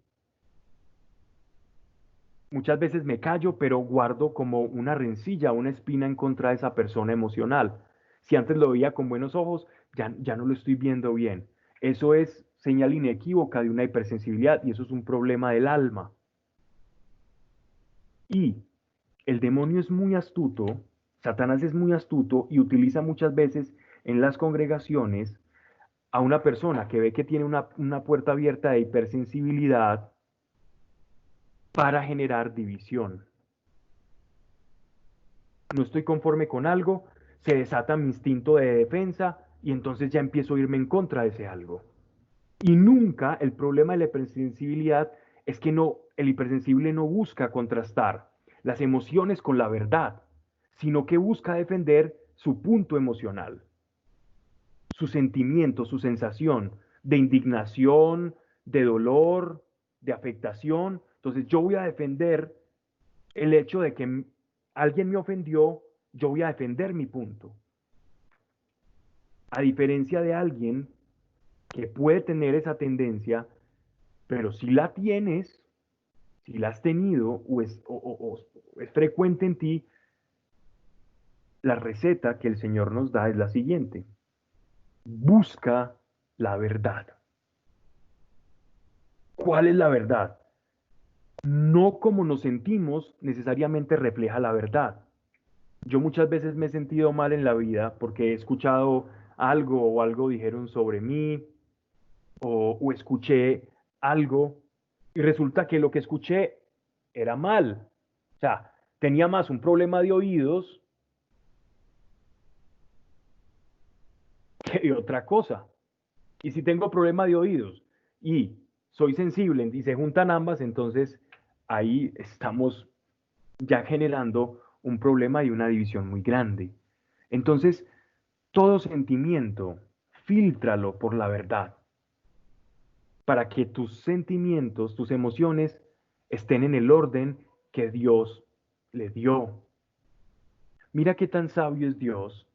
Muchas veces me callo, pero guardo como una rencilla, una espina en contra de esa persona emocional. Si antes lo veía con buenos ojos, ya no lo estoy viendo bien. Eso es señal inequívoca de una hipersensibilidad y eso es un problema del alma. Y el demonio es muy astuto, Satanás es muy astuto y utiliza muchas veces en las congregaciones a una persona que ve que tiene una puerta abierta de hipersensibilidad para generar división. No estoy conforme con algo, se desata mi instinto de defensa y entonces ya empiezo a irme en contra de ese algo. Y nunca el problema de la hipersensibilidad es que el hipersensible no busca contrastar las emociones con la verdad, sino que busca defender su punto emocional, su sentimiento, su sensación de indignación, de dolor, de afectación. Entonces yo voy a defender el hecho de que alguien me ofendió, yo voy a defender mi punto. A diferencia de alguien que puede tener esa tendencia, pero si la tienes, si la has tenido o es frecuente en ti, la receta que el Señor nos da es la siguiente. Busca la verdad. ¿Cuál es la verdad? No como nos sentimos necesariamente refleja la verdad. Yo muchas veces me he sentido mal en la vida porque he escuchado algo o algo dijeron sobre mí o escuché algo y resulta que lo que escuché era mal. O sea, tenía más un problema de oídos que de otra cosa. Y si tengo problema de oídos y soy sensible y se juntan ambas, entonces ahí estamos ya generando un problema y una división muy grande. Entonces, todo sentimiento, fíltralo por la verdad, para que tus sentimientos, tus emociones estén en el orden que Dios le dio. Mira qué tan sabio es Dios,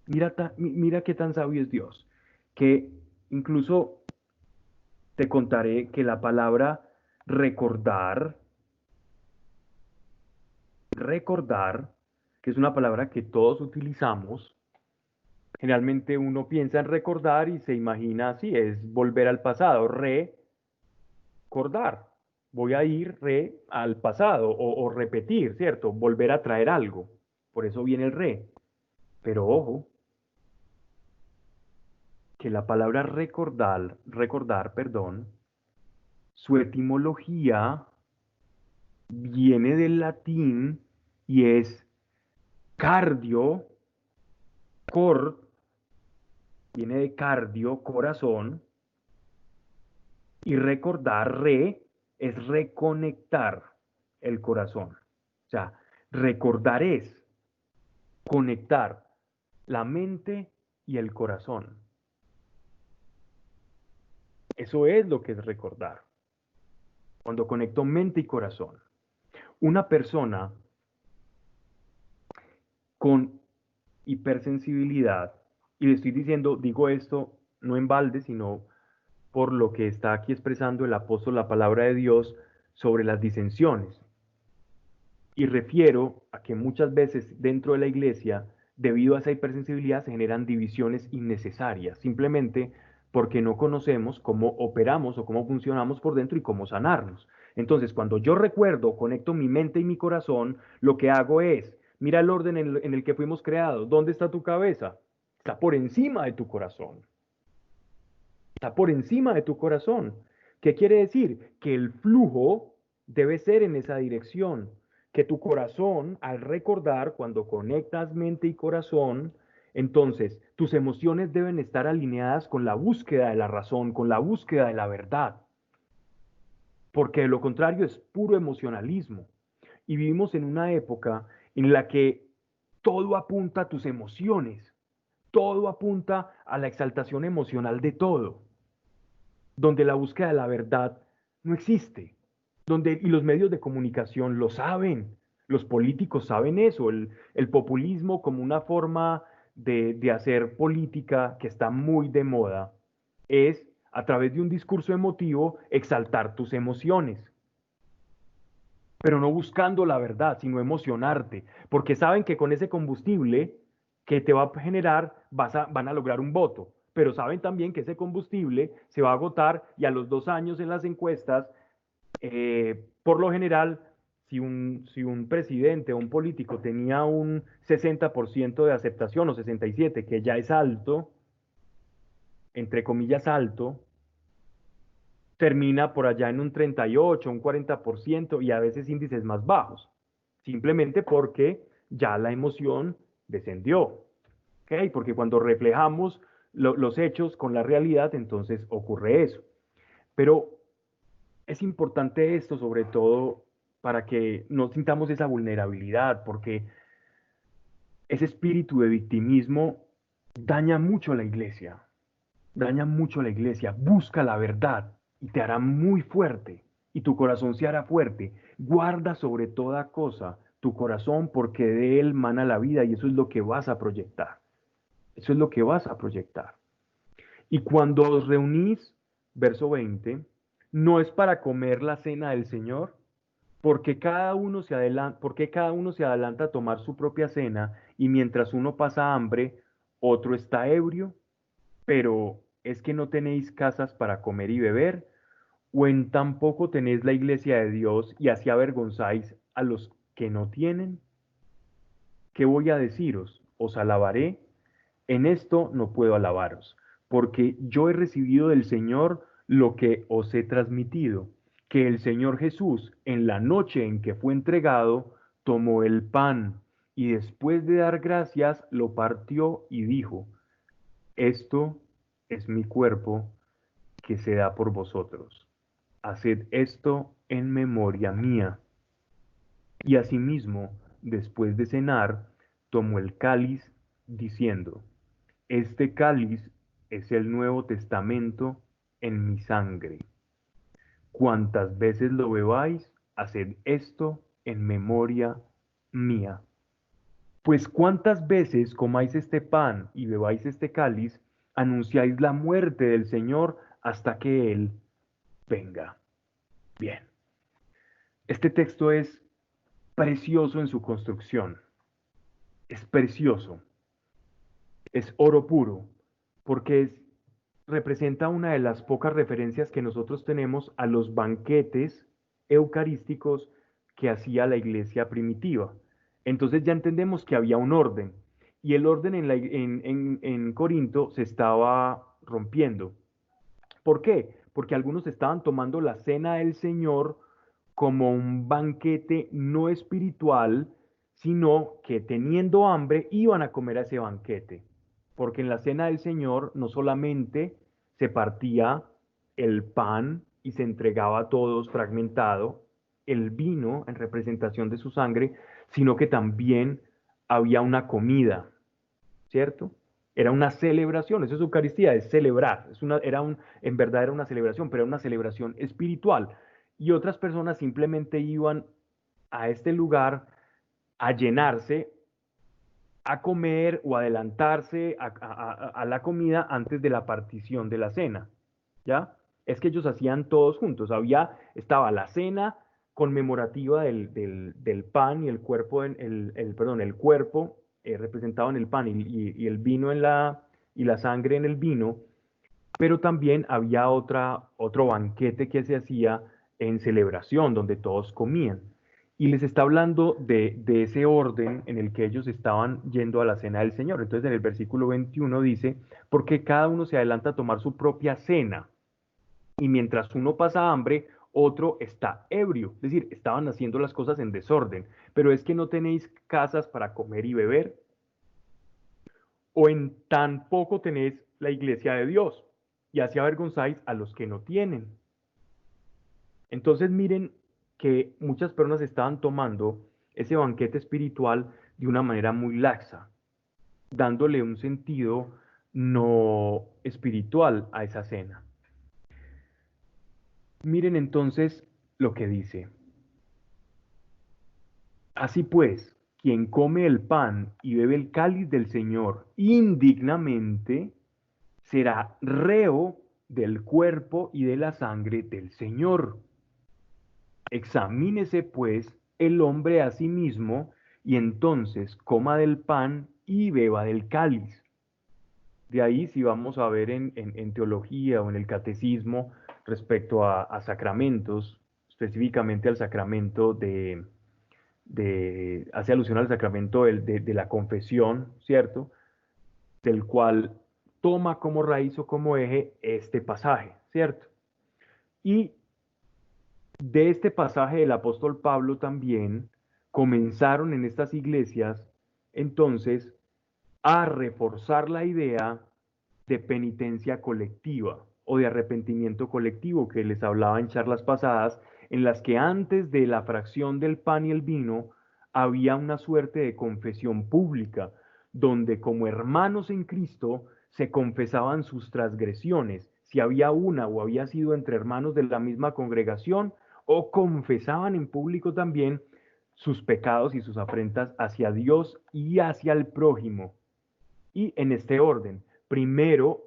mira qué tan sabio es Dios, que incluso te contaré que la palabra recordar, recordar, que es una palabra que todos utilizamos, generalmente uno piensa en recordar y se imagina así, es volver al pasado, recordar. Voy a ir al pasado o repetir, ¿cierto? Volver a traer algo. Por eso viene el re. Pero ojo, que la palabra perdón, su etimología viene del latín y es cardio, cor, viene de cardio, corazón, y recordar, es reconectar el corazón. O sea, recordar es conectar la mente y el corazón. Eso es lo que es recordar. Cuando conecto mente y corazón. Una persona con hipersensibilidad, y le estoy diciendo, digo esto no en balde, sino por lo que está aquí expresando el apóstol, la palabra de Dios, sobre las disensiones. Y refiero a que muchas veces dentro de la iglesia, debido a esa hipersensibilidad, se generan divisiones innecesarias, simplemente porque no conocemos cómo operamos o cómo funcionamos por dentro y cómo sanarnos. Entonces, cuando yo recuerdo, conecto mi mente y mi corazón, lo que hago es, mira el orden en el que fuimos creados. ¿Dónde está tu cabeza? Está por encima de tu corazón. Está por encima de tu corazón. ¿Qué quiere decir? Que el flujo debe ser en esa dirección. Que tu corazón, al recordar, cuando conectas mente y corazón, entonces tus emociones deben estar alineadas con la búsqueda de la razón, con la búsqueda de la verdad. Porque de lo contrario es puro emocionalismo. Y vivimos en una época en la que todo apunta a tus emociones, todo apunta a la exaltación emocional de todo, donde la búsqueda de la verdad no existe, y los medios de comunicación lo saben, los políticos saben eso, el populismo como una forma de hacer política que está muy de moda, es a través de un discurso emotivo exaltar tus emociones, pero no buscando la verdad, sino emocionarte, porque saben que con ese combustible que te va a generar van a lograr un voto, pero saben también que ese combustible se va a agotar y a los 2 años en las encuestas, por lo general, si un presidente o un político tenía un 60% de aceptación o 67%, que ya es alto, entre comillas alto, termina por allá en un 38, un 40% y a veces índices más bajos, simplemente porque ya la emoción descendió. ¿Okay? Porque cuando reflejamos los hechos con la realidad, entonces ocurre eso. Pero es importante esto sobre todo para que no sintamos esa vulnerabilidad, porque ese espíritu de victimismo daña mucho a la iglesia, daña mucho a la iglesia. Busca la verdad y te hará muy fuerte y tu corazón se hará fuerte. Guarda sobre toda cosa tu corazón porque de él mana la vida y eso es lo que vas a proyectar. Eso es lo que vas a proyectar. Y cuando os reunís, verso 20, no es para comer la cena del Señor, porque cada uno se adelanta a tomar su propia cena y mientras uno pasa hambre, otro está ebrio, pero es que no tenéis casas para comer y beber, o en tan poco tenéis la iglesia de Dios y así avergonzáis a los que no tienen. ¿Qué voy a deciros? Os alabaré. En esto no puedo alabaros, porque yo he recibido del Señor lo que os he transmitido, que el Señor Jesús, en la noche en que fue entregado, tomó el pan y después de dar gracias, lo partió y dijo, esto es mi cuerpo que se da por vosotros. Haced esto en memoria mía. Y asimismo, después de cenar, tomó el cáliz, diciendo, este cáliz es el Nuevo Testamento en mi sangre. Cuantas veces lo bebáis, haced esto en memoria mía. Pues cuántas veces comáis este pan y bebáis este cáliz, anunciáis la muerte del Señor hasta que Él venga. Bien, este texto es precioso en su construcción, es precioso, es oro puro, porque representa una de las pocas referencias que nosotros tenemos a los banquetes eucarísticos que hacía la iglesia primitiva. Entonces ya entendemos que había un orden, y el orden en Corinto se estaba rompiendo. ¿Por qué? Porque algunos estaban tomando la cena del Señor como un banquete no espiritual, sino que teniendo hambre iban a comer a ese banquete. Porque en la cena del Señor no solamente se partía el pan y se entregaba a todos fragmentado, el vino en representación de su sangre, sino que también había una comida, ¿cierto? Era una celebración, eso es Eucaristía, es celebrar, en verdad era una celebración, pero era una celebración espiritual. Y otras personas simplemente iban a este lugar a llenarse, a comer o adelantarse a la comida antes de la partición de la cena, ¿ya? Es que ellos hacían todos juntos, estaba la cena conmemorativa del pan y el cuerpo, perdón, el cuerpo representado en el pan y el vino y la sangre en el vino, pero también había otro banquete que se hacía en celebración, donde todos comían. Y les está hablando de ese orden en el que ellos estaban yendo a la cena del Señor. Entonces en el versículo 21 dice, porque cada uno se adelanta a tomar su propia cena, y mientras uno pasa hambre, otro está ebrio. Es decir, estaban haciendo las cosas en desorden. Pero es que no tenéis casas para comer y beber, o en tan poco tenéis la iglesia de Dios, y así avergonzáis a los que no tienen. Entonces miren que muchas personas estaban tomando ese banquete espiritual de una manera muy laxa, dándole un sentido no espiritual a esa cena. Miren entonces lo que dice. Así pues, quien come el pan y bebe el cáliz del Señor indignamente, será reo del cuerpo y de la sangre del Señor. Examínese pues el hombre a sí mismo, y entonces coma del pan y beba del cáliz. De ahí, si vamos a ver en teología o en el catecismo respecto a sacramentos, específicamente al sacramento hace alusión al sacramento de la confesión, ¿cierto? Del cual toma como raíz o como eje este pasaje, ¿cierto? Y de este pasaje del apóstol Pablo también comenzaron en estas iglesias entonces a reforzar la idea de penitencia colectiva o de arrepentimiento colectivo que les hablaba en charlas pasadas, en las que antes de la fracción del pan y el vino había una suerte de confesión pública, donde como hermanos en Cristo se confesaban sus transgresiones, si había una o había sido entre hermanos de la misma congregación, o confesaban en público también sus pecados y sus afrentas hacia Dios y hacia el prójimo. Y en este orden, primero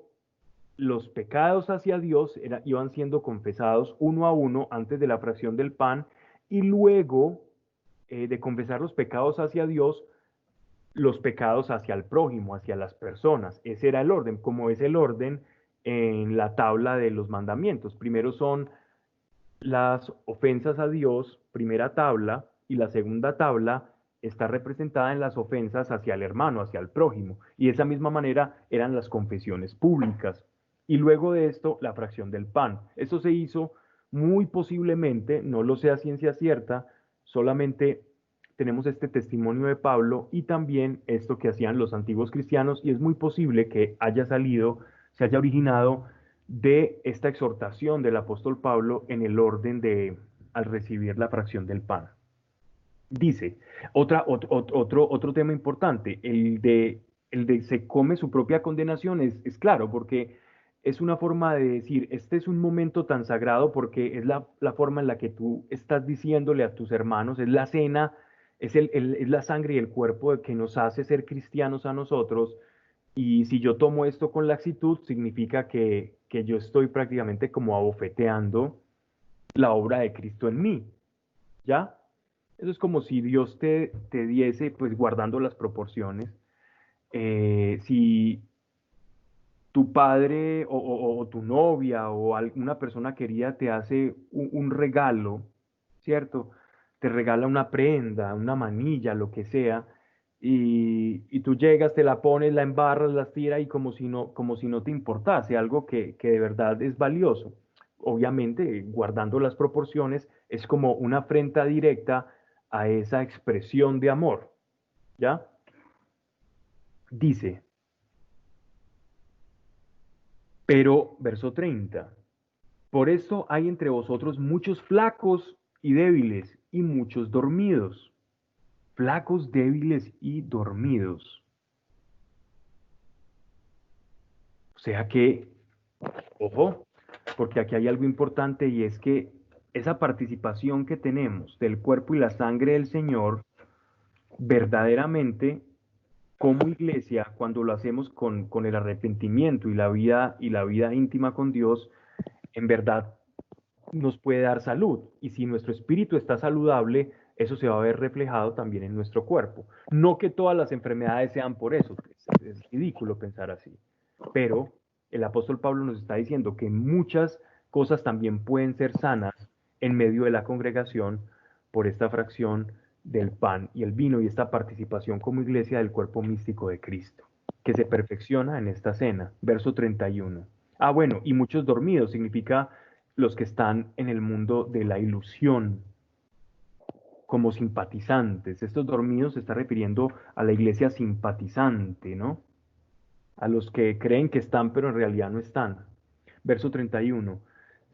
los pecados hacia Dios iban siendo confesados uno a uno antes de la fracción del pan, y luego de confesar los pecados hacia Dios, los pecados hacia el prójimo, hacia las personas. Ese era el orden, como es el orden en la tabla de los mandamientos. Primero son las ofensas a Dios, primera tabla, y la segunda tabla está representada en las ofensas hacia el hermano, hacia el prójimo. Y de esa misma manera eran las confesiones públicas. Y luego de esto, la fracción del pan. Eso se hizo Muy posiblemente, no lo sé a ciencia cierta, solamente tenemos este testimonio de Pablo y también esto que hacían los antiguos cristianos, y es muy posible que haya salido, se haya originado de esta exhortación del apóstol Pablo en el orden de al recibir la fracción del pan. Dice, otro tema importante, el de se come su propia condenación, es claro, porque es una forma de decir, este es un momento tan sagrado porque es la forma en la que tú estás diciéndole a tus hermanos, es la cena, es la sangre y el cuerpo que nos hace ser cristianos a nosotros, y si yo tomo esto con laxitud, significa que yo estoy prácticamente como abofeteando la obra de Cristo en mí, ¿ya? Eso es como si Dios te diese, pues guardando las proporciones, si tu padre o tu novia o alguna persona querida te hace un regalo, ¿cierto? Te regala una prenda, una manilla, lo que sea, y tú llegas, te la pones, la embarras, la tiras y como si no te importase, algo que de verdad es valioso. Obviamente, guardando las proporciones, es como una afrenta directa a esa expresión de amor, ¿ya? Dice, pero, verso 30. Por eso hay entre vosotros muchos flacos y débiles y muchos dormidos. Flacos, débiles y dormidos. O sea que, ojo, porque aquí hay algo importante y es que esa participación que tenemos del cuerpo y la sangre del Señor, verdaderamente, como iglesia, cuando lo hacemos con el arrepentimiento y la vida íntima con Dios, en verdad nos puede dar salud. Y si nuestro espíritu está saludable, eso se va a ver reflejado también en nuestro cuerpo. No que todas las enfermedades sean por eso, es ridículo pensar así. Pero el apóstol Pablo nos está diciendo que muchas cosas también pueden ser sanas en medio de la congregación por esta fracción del pan y el vino y esta participación como iglesia del cuerpo místico de Cristo, que se perfecciona en esta cena. Verso 31. Ah, bueno, y muchos dormidos significa los que están en el mundo de la ilusión como simpatizantes. Estos dormidos se está refiriendo a la iglesia simpatizante, ¿no? A los que creen que están, pero en realidad no están. Verso 31.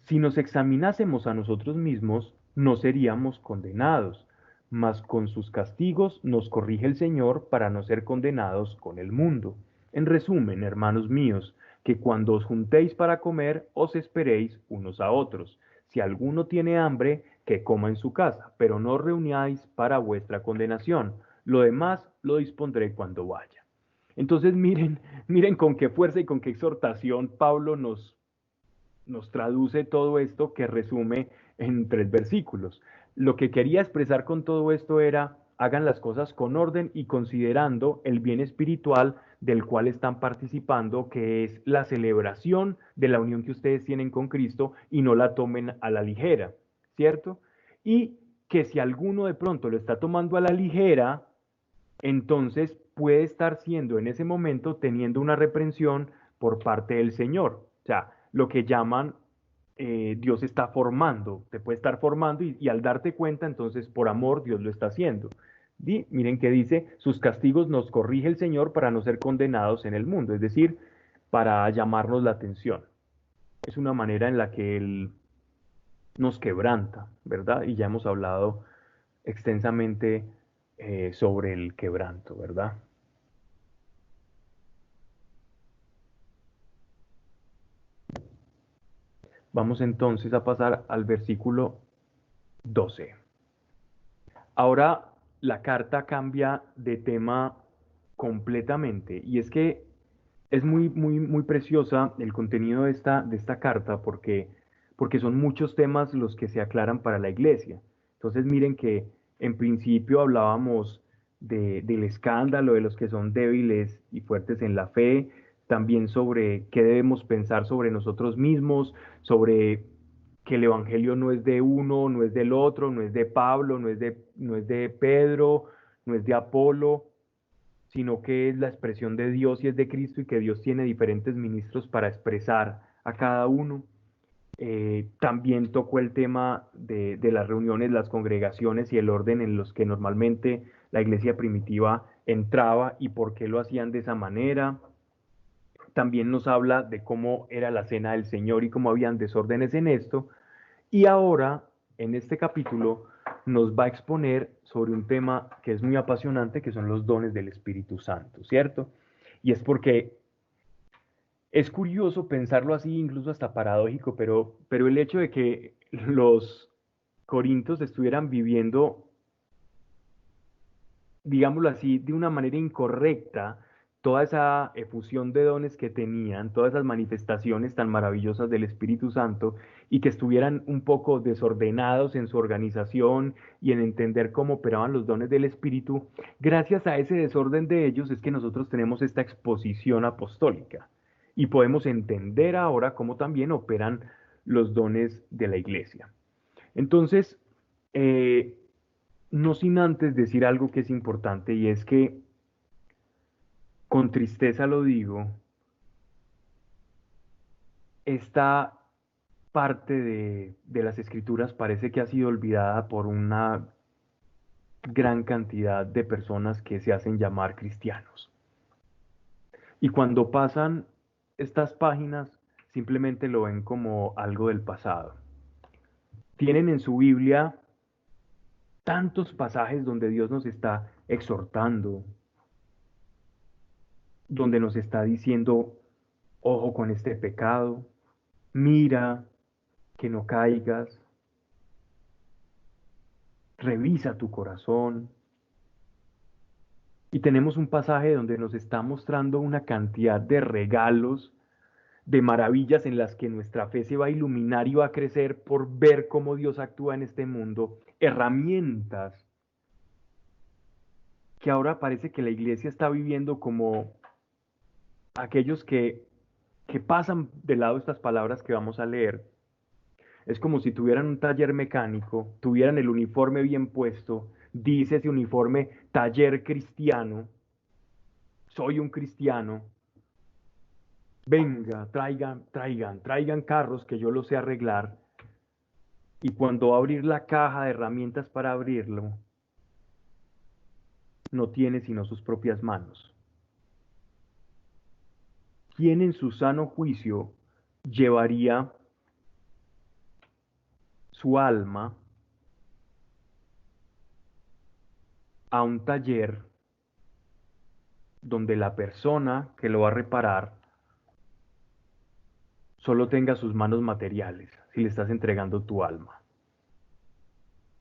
Si nos examinásemos a nosotros mismos, no seríamos condenados, mas con sus castigos nos corrige el Señor para no ser condenados con el mundo. En resumen, hermanos míos, que cuando os juntéis para comer, os esperéis unos a otros. Si alguno tiene hambre, que coma en su casa, pero no os reunáis para vuestra condenación. Lo demás lo dispondré cuando vaya. Entonces miren con qué fuerza y con qué exhortación Pablo nos traduce todo esto que resume en 3 versículos. Lo que quería expresar con todo esto era, hagan las cosas con orden y considerando el bien espiritual del cual están participando, que es la celebración de la unión que ustedes tienen con Cristo y no la tomen a la ligera, ¿cierto? Y que si alguno de pronto lo está tomando a la ligera, entonces puede estar siendo en ese momento teniendo una reprensión por parte del Señor. O sea, lo que llaman Dios está formando, te puede estar formando y al darte cuenta, entonces por amor Dios lo está haciendo. Y miren que dice, sus castigos nos corrige el Señor para no ser condenados en el mundo, es decir, para llamarnos la atención. Es una manera en la que Él nos quebranta, ¿verdad? Y ya hemos hablado extensamente sobre el quebranto, ¿verdad? Vamos entonces a pasar al versículo 12. Ahora la carta cambia de tema completamente y es que es muy preciosa el contenido de esta carta porque son muchos temas los que se aclaran para la iglesia. Entonces miren que en principio hablábamos del escándalo de los que son débiles y fuertes en la fe, también sobre qué debemos pensar sobre nosotros mismos, sobre que el evangelio no es de uno, no es del otro, no es de Pablo, no es de Pedro, no es de Apolo, sino que es la expresión de Dios y es de Cristo y que Dios tiene diferentes ministros para expresar a cada uno. También tocó el tema de las reuniones, las congregaciones y el orden en los que normalmente la iglesia primitiva entraba y por qué lo hacían de esa manera. También nos habla de cómo era la cena del Señor y cómo habían desórdenes en esto. Y ahora, en este capítulo, nos va a exponer sobre un tema que es muy apasionante, que son los dones del Espíritu Santo, ¿cierto? Y es porque es curioso pensarlo así, incluso hasta paradójico, pero el hecho de que los corintios estuvieran viviendo, digámoslo así, de una manera incorrecta, toda esa efusión de dones que tenían, todas esas manifestaciones tan maravillosas del Espíritu Santo, y que estuvieran un poco desordenados en su organización y en entender cómo operaban los dones del Espíritu, gracias a ese desorden de ellos es que nosotros tenemos esta exposición apostólica y podemos entender ahora cómo también operan los dones de la iglesia. Entonces, eh, no sin antes decir algo que es importante, y es que, con tristeza lo digo, esta parte de las escrituras parece que ha sido olvidada por una gran cantidad de personas que se hacen llamar cristianos. Y cuando pasan estas páginas, simplemente lo ven como algo del pasado. Tienen en su Biblia tantos pasajes donde Dios nos está exhortando, donde nos está diciendo, ojo con este pecado, mira que no caigas, revisa tu corazón. Y tenemos un pasaje donde nos está mostrando una cantidad de regalos, de maravillas en las que nuestra fe se va a iluminar y va a crecer por ver cómo Dios actúa en este mundo, herramientas que ahora parece que la iglesia está viviendo como aquellos que pasan de lado estas palabras que vamos a leer. Es como si tuvieran un taller mecánico, tuvieran el uniforme bien puesto, dice ese uniforme taller cristiano, soy un cristiano, venga, traigan carros que yo los sé arreglar. Y cuando va a abrir la caja de herramientas para abrirlo, no tiene sino sus propias manos. ¿Quién en su sano juicio llevaría su alma a un taller donde la persona que lo va a reparar solo tenga sus manos materiales si le estás entregando tu alma?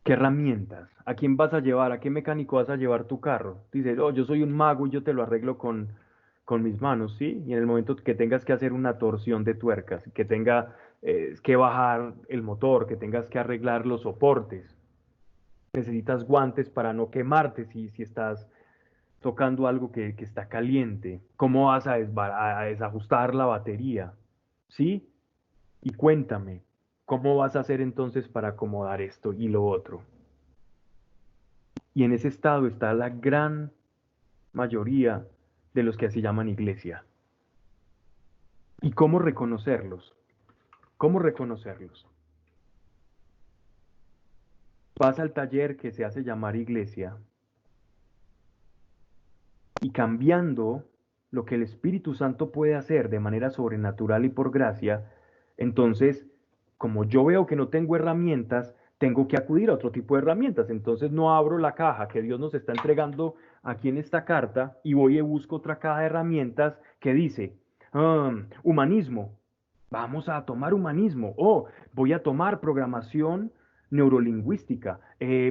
¿Qué herramientas? ¿A quién vas a llevar? ¿A qué mecánico vas a llevar tu carro? Dices, oh, yo soy un mago y yo te lo arreglo con mis manos, ¿sí? Y en el momento que tengas que hacer una torsión de tuercas, que tenga que bajar el motor, que tengas que arreglar los soportes, necesitas guantes para no quemarte si estás tocando algo que está caliente. ¿Cómo vas a desajustar la batería? ¿Sí? Y cuéntame, ¿cómo vas a hacer entonces para acomodar esto y lo otro? Y en ese estado está la gran mayoría de los que así llaman iglesia. ¿Y cómo reconocerlos? ¿Cómo reconocerlos? Vas al taller que se hace llamar iglesia y, cambiando lo que el Espíritu Santo puede hacer de manera sobrenatural y por gracia, entonces, como yo veo que no tengo herramientas, tengo que acudir a otro tipo de herramientas. Entonces no abro la caja que Dios nos está entregando aquí en esta carta y voy y busco otra caja de herramientas que dice, humanismo. Vamos a tomar humanismo. Oh, voy a tomar programación neurolingüística.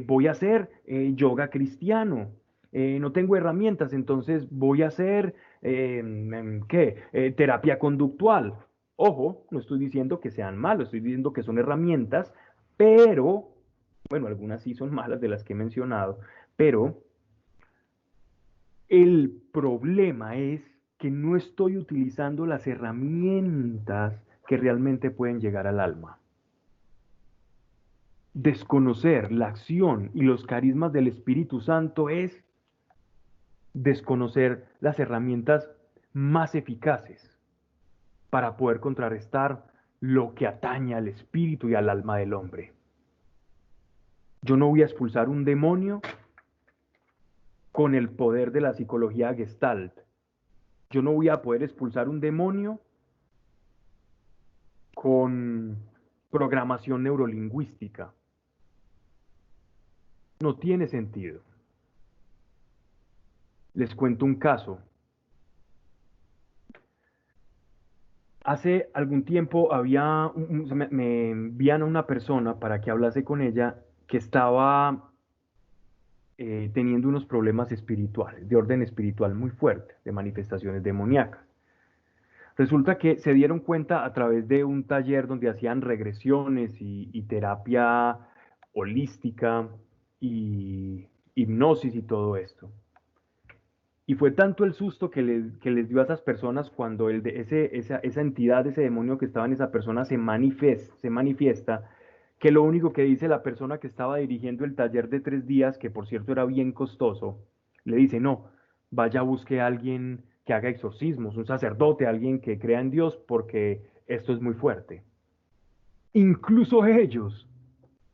Voy a hacer yoga cristiano. No tengo herramientas, entonces voy a hacer, ¿qué? Terapia conductual. Ojo, no estoy diciendo que sean malos, estoy diciendo que son herramientas, pero, bueno, algunas sí son malas de las que he mencionado, pero el problema es que no estoy utilizando las herramientas que realmente pueden llegar al alma. Desconocer la acción y los carismas del Espíritu Santo es desconocer las herramientas más eficaces para poder contrarrestar lo que atañe al espíritu y al alma del hombre. Yo no voy a expulsar un demonio con el poder de la psicología Gestalt. Yo no voy a poder expulsar un demonio con programación neurolingüística. No tiene sentido. Les cuento un caso. Hace algún tiempo me envían a una persona para que hablase con ella que estaba teniendo unos problemas espirituales, de orden espiritual muy fuerte, de manifestaciones demoníacas. Resulta que se dieron cuenta a través de un taller donde hacían regresiones y terapia holística y hipnosis y todo esto. Y fue tanto el susto que les dio a esas personas cuando esa entidad, ese demonio que estaba en esa persona se manifiesta, que lo único que dice la persona que estaba dirigiendo el taller de 3 días, que por cierto era bien costoso, le dice, no, vaya busque a alguien que haga exorcismos, un sacerdote, alguien que crea en Dios, porque esto es muy fuerte. Incluso ellos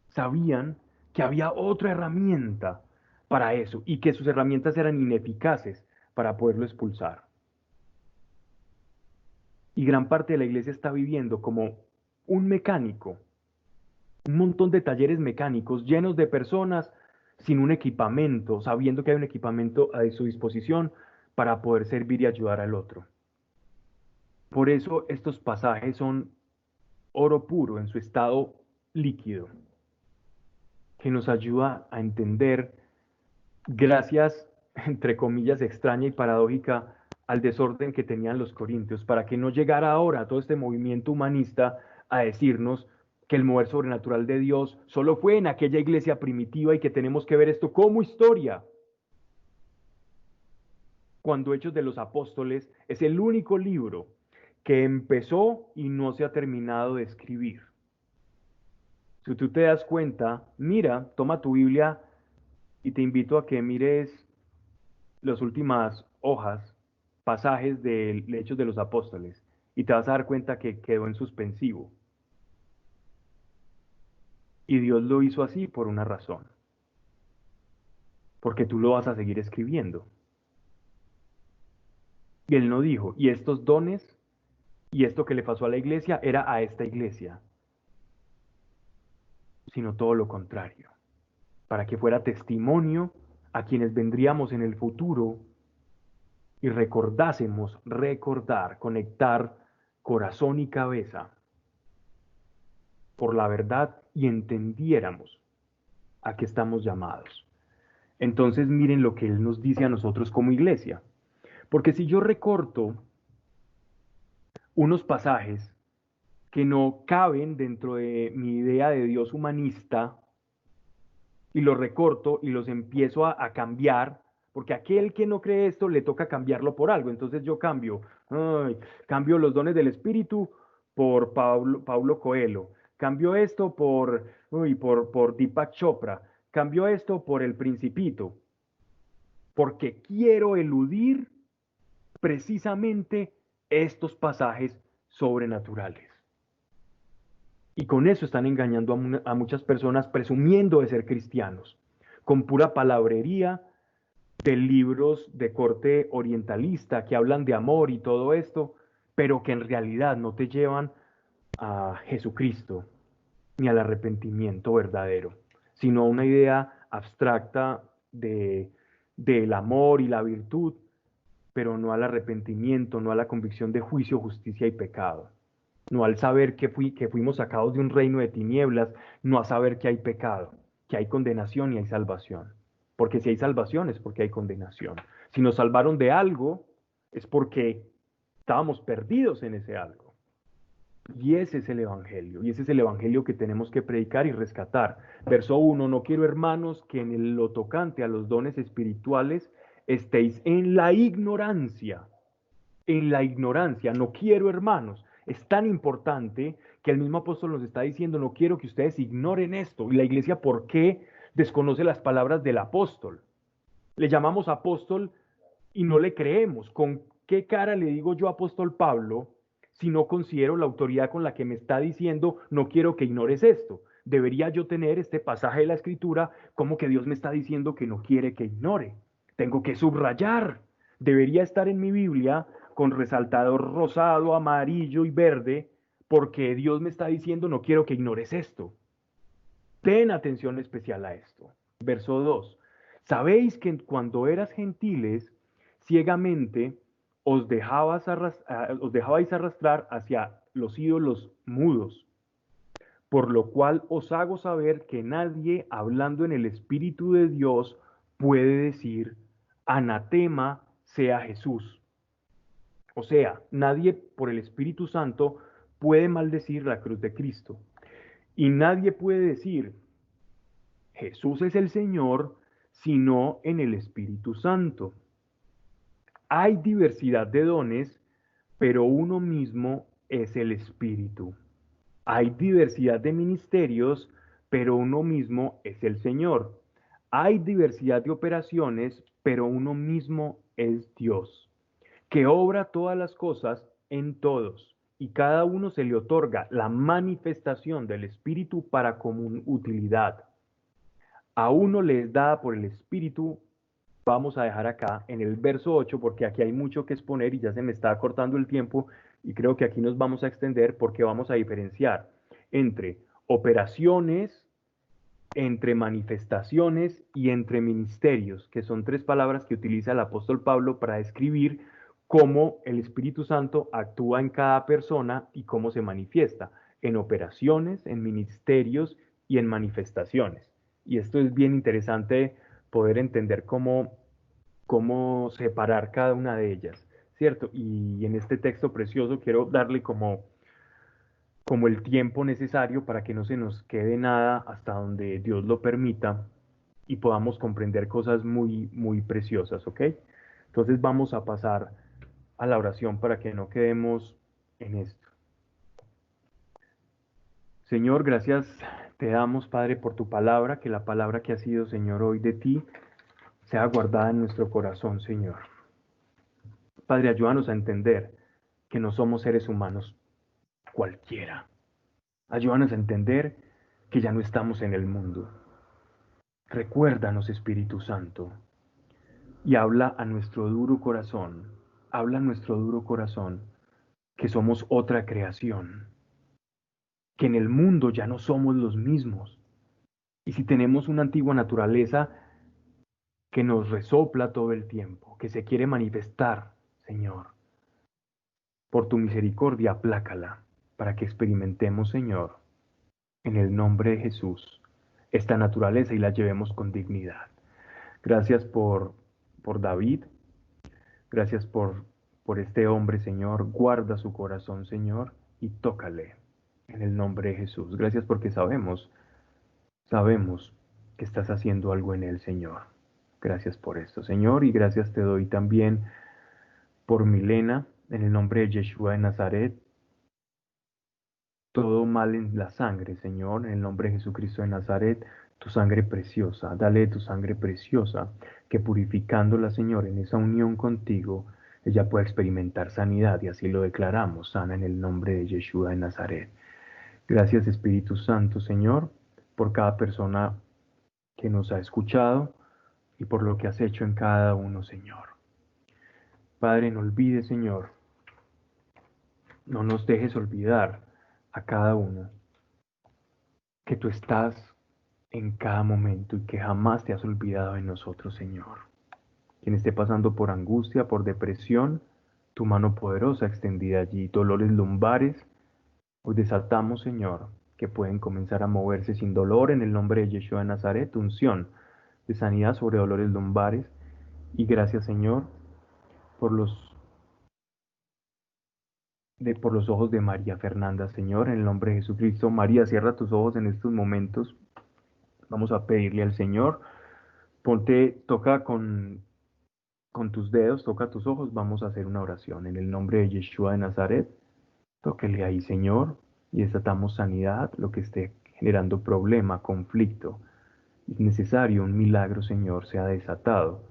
sabían que había otra herramienta para eso y que sus herramientas eran ineficaces para poderlo expulsar. Y gran parte de la iglesia está viviendo como un mecánico, un montón de talleres mecánicos llenos de personas sin un equipamiento, sabiendo que hay un equipamiento a su disposición para poder servir y ayudar al otro. Por eso estos pasajes son oro puro en su estado líquido, que nos ayuda a entender, gracias, entre comillas, extraña y paradójica, al desorden que tenían los corintios, para que no llegara ahora todo este movimiento humanista a decirnos que el mover sobrenatural de Dios solo fue en aquella iglesia primitiva y que tenemos que ver esto como historia, cuando Hechos de los Apóstoles es el único libro que empezó y no se ha terminado de escribir. Si tú te das cuenta, mira, toma tu Biblia y te invito a que mires las últimas hojas, pasajes de Hechos de los Apóstoles, y te vas a dar cuenta que quedó en suspensivo. Y Dios lo hizo así por una razón, porque tú lo vas a seguir escribiendo. Y Él no dijo, y estos dones y esto que le pasó a la iglesia era a esta iglesia, sino todo lo contrario, para que fuera testimonio a quienes vendríamos en el futuro y conectar corazón y cabeza por la verdad y entendiéramos a qué estamos llamados. Entonces miren lo que Él nos dice a nosotros como iglesia. Porque si yo recorto unos pasajes que no caben dentro de mi idea de Dios humanista y los recorto y los empiezo a cambiar, porque aquel que no cree esto le toca cambiarlo por algo. Entonces yo cambio los dones del Espíritu por Paulo Coelho, cambio esto por Deepak Chopra, cambio esto por El Principito, porque quiero eludir precisamente estos pasajes sobrenaturales. Y con eso están engañando a muchas personas presumiendo de ser cristianos, con pura palabrería de libros de corte orientalista que hablan de amor y todo esto, pero que en realidad no te llevan a Jesucristo ni al arrepentimiento verdadero, sino a una idea abstracta del amor y la virtud, pero no al arrepentimiento, no a la convicción de juicio, justicia y pecado. No al saber que fuimos sacados de un reino de tinieblas, no a saber que hay pecado, que hay condenación y hay salvación. Porque si hay salvación es porque hay condenación. Si nos salvaron de algo es porque estábamos perdidos en ese algo. Y ese es el Evangelio, y ese es el Evangelio que tenemos que predicar y rescatar. Verso 1, no quiero, hermanos, que en lo tocante a los dones espirituales estéis en la ignorancia. En la ignorancia, no quiero, hermanos. Es tan importante que el mismo apóstol nos está diciendo, no quiero que ustedes ignoren esto. Y la iglesia, ¿por qué desconoce las palabras del apóstol? Le llamamos apóstol y no le creemos. ¿Con qué cara le digo yo apóstol Pablo si no considero la autoridad con la que me está diciendo, no quiero que ignores esto? Debería yo tener este pasaje de la Escritura como que Dios me está diciendo que no quiere que ignore. Tengo que subrayar. Debería estar en mi Biblia con resaltador rosado, amarillo y verde, porque Dios me está diciendo no quiero que ignores esto. Ten atención especial a esto. Verso 2. Sabéis que cuando eras gentiles, ciegamente os dejabais arrastrar hacia los ídolos mudos, por lo cual os hago saber que nadie, hablando en el Espíritu de Dios, puede decir, anatema sea Jesús. O sea, nadie por el Espíritu Santo puede maldecir la cruz de Cristo. Y nadie puede decir, Jesús es el Señor, sino en el Espíritu Santo. Hay diversidad de dones, pero uno mismo es el Espíritu. Hay diversidad de ministerios, pero uno mismo es el Señor. Hay diversidad de operaciones, pero uno mismo es Dios, que obra todas las cosas en todos, y cada uno se le otorga la manifestación del Espíritu para común utilidad. A uno le es dada por el Espíritu. Vamos a dejar acá en el verso 8 porque aquí hay mucho que exponer y ya se me está cortando el tiempo y creo que aquí nos vamos a extender porque vamos a diferenciar entre operaciones, entre manifestaciones y entre ministerios, que son tres palabras que utiliza el apóstol Pablo para describir cómo el Espíritu Santo actúa en cada persona y cómo se manifiesta en operaciones, en ministerios y en manifestaciones. Y esto es bien interesante poder entender cómo separar cada una de ellas, ¿cierto? Y en este texto precioso quiero darle como el tiempo necesario para que no se nos quede nada hasta donde Dios lo permita y podamos comprender cosas muy, muy preciosas, ¿ok? Entonces vamos a pasar a la oración para que no quedemos en esto. Señor, gracias te damos, Padre, por tu palabra, que la palabra que ha sido, Señor, hoy de ti sea guardada en nuestro corazón, Señor. Padre, ayúdanos a entender que no somos seres humanos cualquiera. Ayúdanos a entender que ya no estamos en el mundo. Recuérdanos, Espíritu Santo, y habla a nuestro duro corazón, que somos otra creación, que en el mundo ya no somos los mismos. Y si tenemos una antigua naturaleza que nos resopla todo el tiempo, que se quiere manifestar, Señor, por tu misericordia, aplácala, para que experimentemos, Señor, en el nombre de Jesús, esta naturaleza y la llevemos con dignidad. Gracias por David, gracias por este hombre, Señor. Guarda su corazón, Señor, y tócale en el nombre de Jesús. Gracias porque sabemos que estás haciendo algo en él, Señor. Gracias por esto, Señor, y gracias te doy también por Milena, en el nombre de Yeshua de Nazaret. Todo mal en la sangre, Señor, en el nombre de Jesucristo de Nazaret, tu sangre preciosa, dale tu sangre preciosa, que purificándola, Señor, en esa unión contigo, ella pueda experimentar sanidad, y así lo declaramos, sana en el nombre de Yeshua de Nazaret. Gracias, Espíritu Santo, Señor, por cada persona que nos ha escuchado y por lo que has hecho en cada uno, Señor. Padre, no olvides, Señor, no nos dejes olvidar a cada uno que tú estás en cada momento y que jamás te has olvidado de nosotros, Señor. Quien esté pasando por angustia, por depresión, tu mano poderosa extendida allí, dolores lumbares, hoy desatamos, Señor, que pueden comenzar a moverse sin dolor en el nombre de Yeshua de Nazaret, unción de sanidad sobre dolores lumbares. Y gracias, Señor, por por los ojos de María Fernanda, Señor, en el nombre de Jesucristo. María, cierra tus ojos en estos momentos. Vamos a pedirle al Señor. Toca con tus dedos, toca tus ojos. Vamos a hacer una oración en el nombre de Yeshua de Nazaret. Tóquele ahí, Señor, y desatamos sanidad, lo que esté generando problema, conflicto. Es necesario un milagro, Señor, sea desatado,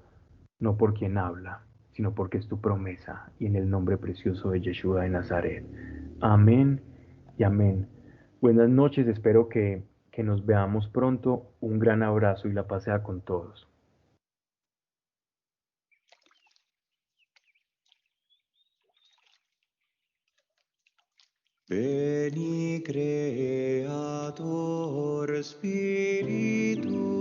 no por quien habla, sino porque es tu promesa y en el nombre precioso de Yeshua de Nazaret. Amén y amén. Buenas noches, espero que nos veamos pronto. Un gran abrazo y la paz sea con todos. Veni Creator Spiritus